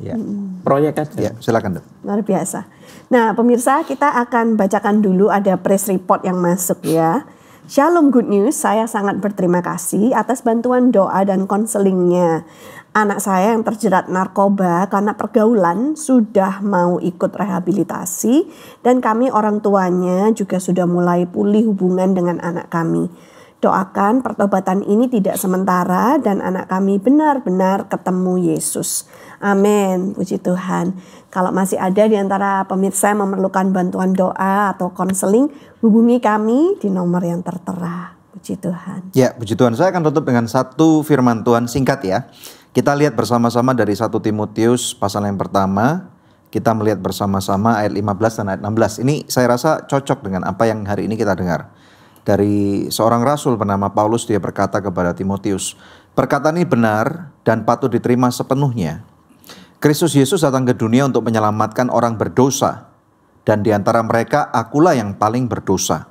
Ya. Proyek aja. Ya, silakan Dok. Luar biasa. Nah pemirsa, kita akan bacakan dulu ada press report yang masuk ya. Shalom Good News, saya sangat berterima kasih atas bantuan doa dan konselingnya. Anak saya yang terjerat narkoba karena pergaulan sudah mau ikut rehabilitasi dan kami orang tuanya juga sudah mulai pulih hubungan dengan anak kami. Doakan pertobatan ini tidak sementara dan anak kami benar-benar ketemu Yesus. Amin, puji Tuhan. Kalau masih ada di antara pemirsa yang memerlukan bantuan doa atau konseling, hubungi kami di nomor yang tertera. Puji Tuhan. Ya, puji Tuhan. Saya akan tutup dengan satu firman Tuhan singkat ya. Kita lihat bersama-sama dari 1 Timotius pasal yang pertama. Kita melihat bersama-sama ayat 15 dan ayat 16. Ini saya rasa cocok dengan apa yang hari ini kita dengar. Dari seorang rasul bernama Paulus, dia berkata kepada Timotius, perkataan ini benar dan patut diterima sepenuhnya. Kristus Yesus datang ke dunia untuk menyelamatkan orang berdosa, dan di antara mereka akulah yang paling berdosa.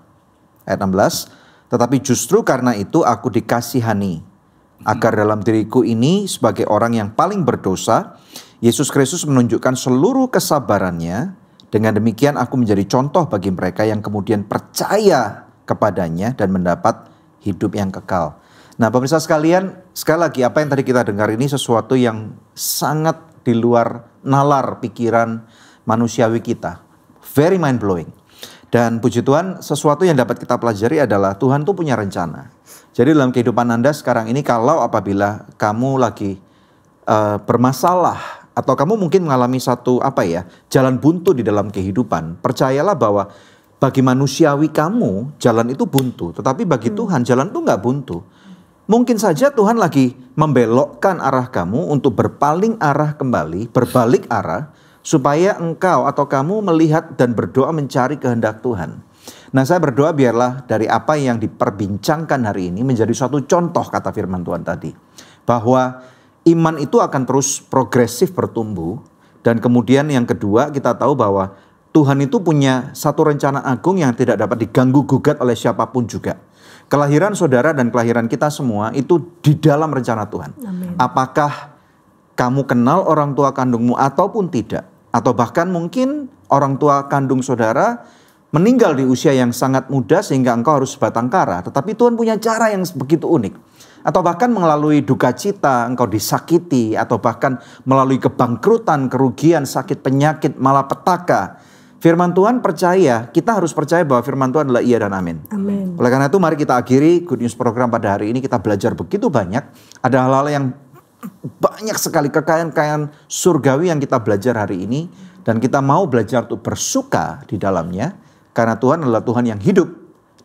Ayat 16, tetapi justru karena itu aku dikasihani, agar dalam diriku ini sebagai orang yang paling berdosa, Yesus Kristus menunjukkan seluruh kesabarannya. Dengan demikian aku menjadi contoh bagi mereka yang kemudian percaya kepadanya dan mendapat hidup yang kekal. Nah pemirsa sekalian, sekali lagi apa yang tadi kita dengar ini sesuatu yang sangat di luar nalar pikiran manusiawi kita. Very mind blowing. Dan puji Tuhan, sesuatu yang dapat kita pelajari adalah Tuhan tuh punya rencana. Jadi dalam kehidupan Anda sekarang ini, kalau apabila kamu lagi bermasalah atau kamu mungkin mengalami satu jalan buntu di dalam kehidupan, percayalah bahwa bagi manusiawi kamu jalan itu buntu, tetapi bagi Tuhan jalan itu nggak buntu. Mungkin saja Tuhan lagi membelokkan arah kamu untuk berpaling arah kembali, berbalik arah, supaya engkau atau kamu melihat dan berdoa mencari kehendak Tuhan. Nah saya berdoa biarlah dari apa yang diperbincangkan hari ini menjadi suatu contoh kata firman Tuhan tadi. Bahwa iman itu akan terus progresif bertumbuh. Dan kemudian yang kedua kita tahu bahwa Tuhan itu punya satu rencana agung yang tidak dapat diganggu gugat oleh siapapun juga. Kelahiran saudara dan kelahiran kita semua itu di dalam rencana Tuhan. Amin. Apakah kamu kenal orang tua kandungmu ataupun tidak? Atau bahkan mungkin orang tua kandung saudara meninggal di usia yang sangat muda sehingga engkau harus batang kara. Tetapi Tuhan punya cara yang begitu unik. Atau bahkan melalui duka cita engkau disakiti. Atau bahkan melalui kebangkrutan, kerugian, sakit, penyakit, malapetaka. Firman Tuhan percaya, kita harus percaya bahwa firman Tuhan adalah iya dan amin. Amin. Oleh karena itu mari kita akhiri Good News program pada hari ini. Kita belajar begitu banyak. Ada hal-hal yang banyak sekali kekayaan-kekayaan surgawi yang kita belajar hari ini. Dan kita mau belajar untuk bersuka di dalamnya. Karena Tuhan adalah Tuhan yang hidup.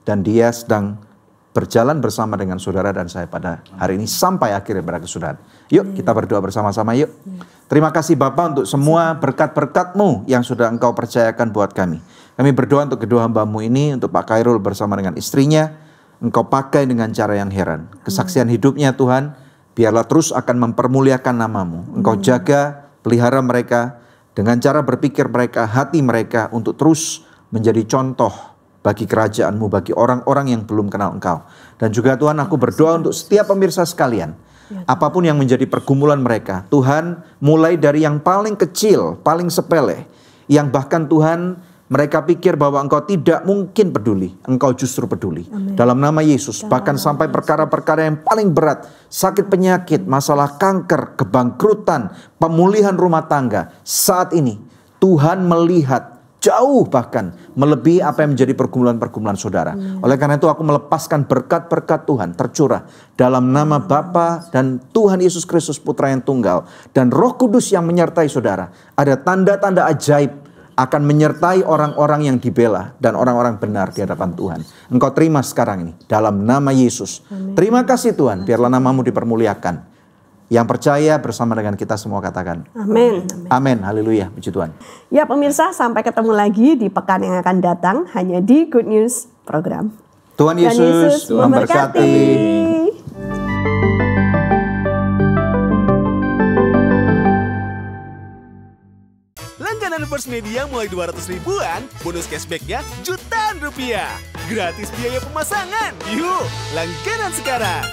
Dan dia sedang berjalan bersama dengan saudara dan saya pada hari ini sampai akhir daripada kesudahan. Yuk kita berdoa bersama-sama yuk. Terima kasih Bapa untuk semua berkat-berkat-Mu yang sudah Engkau percayakan buat kami. Kami berdoa untuk kedua hamba-Mu ini, untuk Pak Khairul bersama dengan istrinya. Engkau pakai dengan cara yang heran. Kesaksian hidupnya Tuhan, biarlah terus akan mempermuliakan nama-Mu. Engkau jaga, pelihara mereka dengan cara berpikir mereka, hati mereka untuk terus menjadi contoh bagi kerajaan-Mu, bagi orang-orang yang belum kenal Engkau. Dan juga Tuhan aku berdoa untuk setiap pemirsa sekalian. Apapun yang menjadi pergumulan mereka, Tuhan mulai dari yang paling kecil, paling sepele, yang bahkan Tuhan mereka pikir bahwa Engkau tidak mungkin peduli, Engkau justru peduli. Amin. Dalam nama Yesus, bahkan sampai perkara-perkara yang paling berat, sakit penyakit, masalah kanker, kebangkrutan, pemulihan rumah tangga, saat ini Tuhan melihat jauh bahkan melebihi apa yang menjadi pergumulan-pergumulan saudara. Oleh karena itu aku melepaskan berkat-berkat Tuhan tercurah dalam nama Bapa dan Tuhan Yesus Kristus Putra yang tunggal dan Roh Kudus yang menyertai saudara. Ada tanda-tanda ajaib akan menyertai orang-orang yang dibela dan orang-orang benar di hadapan Tuhan. Engkau terima sekarang ini dalam nama Yesus. Amin. Terima kasih Tuhan, biarlah nama-Mu dipermuliakan. Yang percaya bersama dengan kita semua katakan amin. Amin. Haleluya. Puji Tuhan. Ya pemirsa, sampai ketemu lagi di pekan yang akan datang hanya di Good News program. Tuhan Yesus memberkati. Langganan First Media mulai 200 ribuan, bonus cashbacknya jutaan rupiah. Gratis biaya pemasangan. Yuk, langganan sekarang.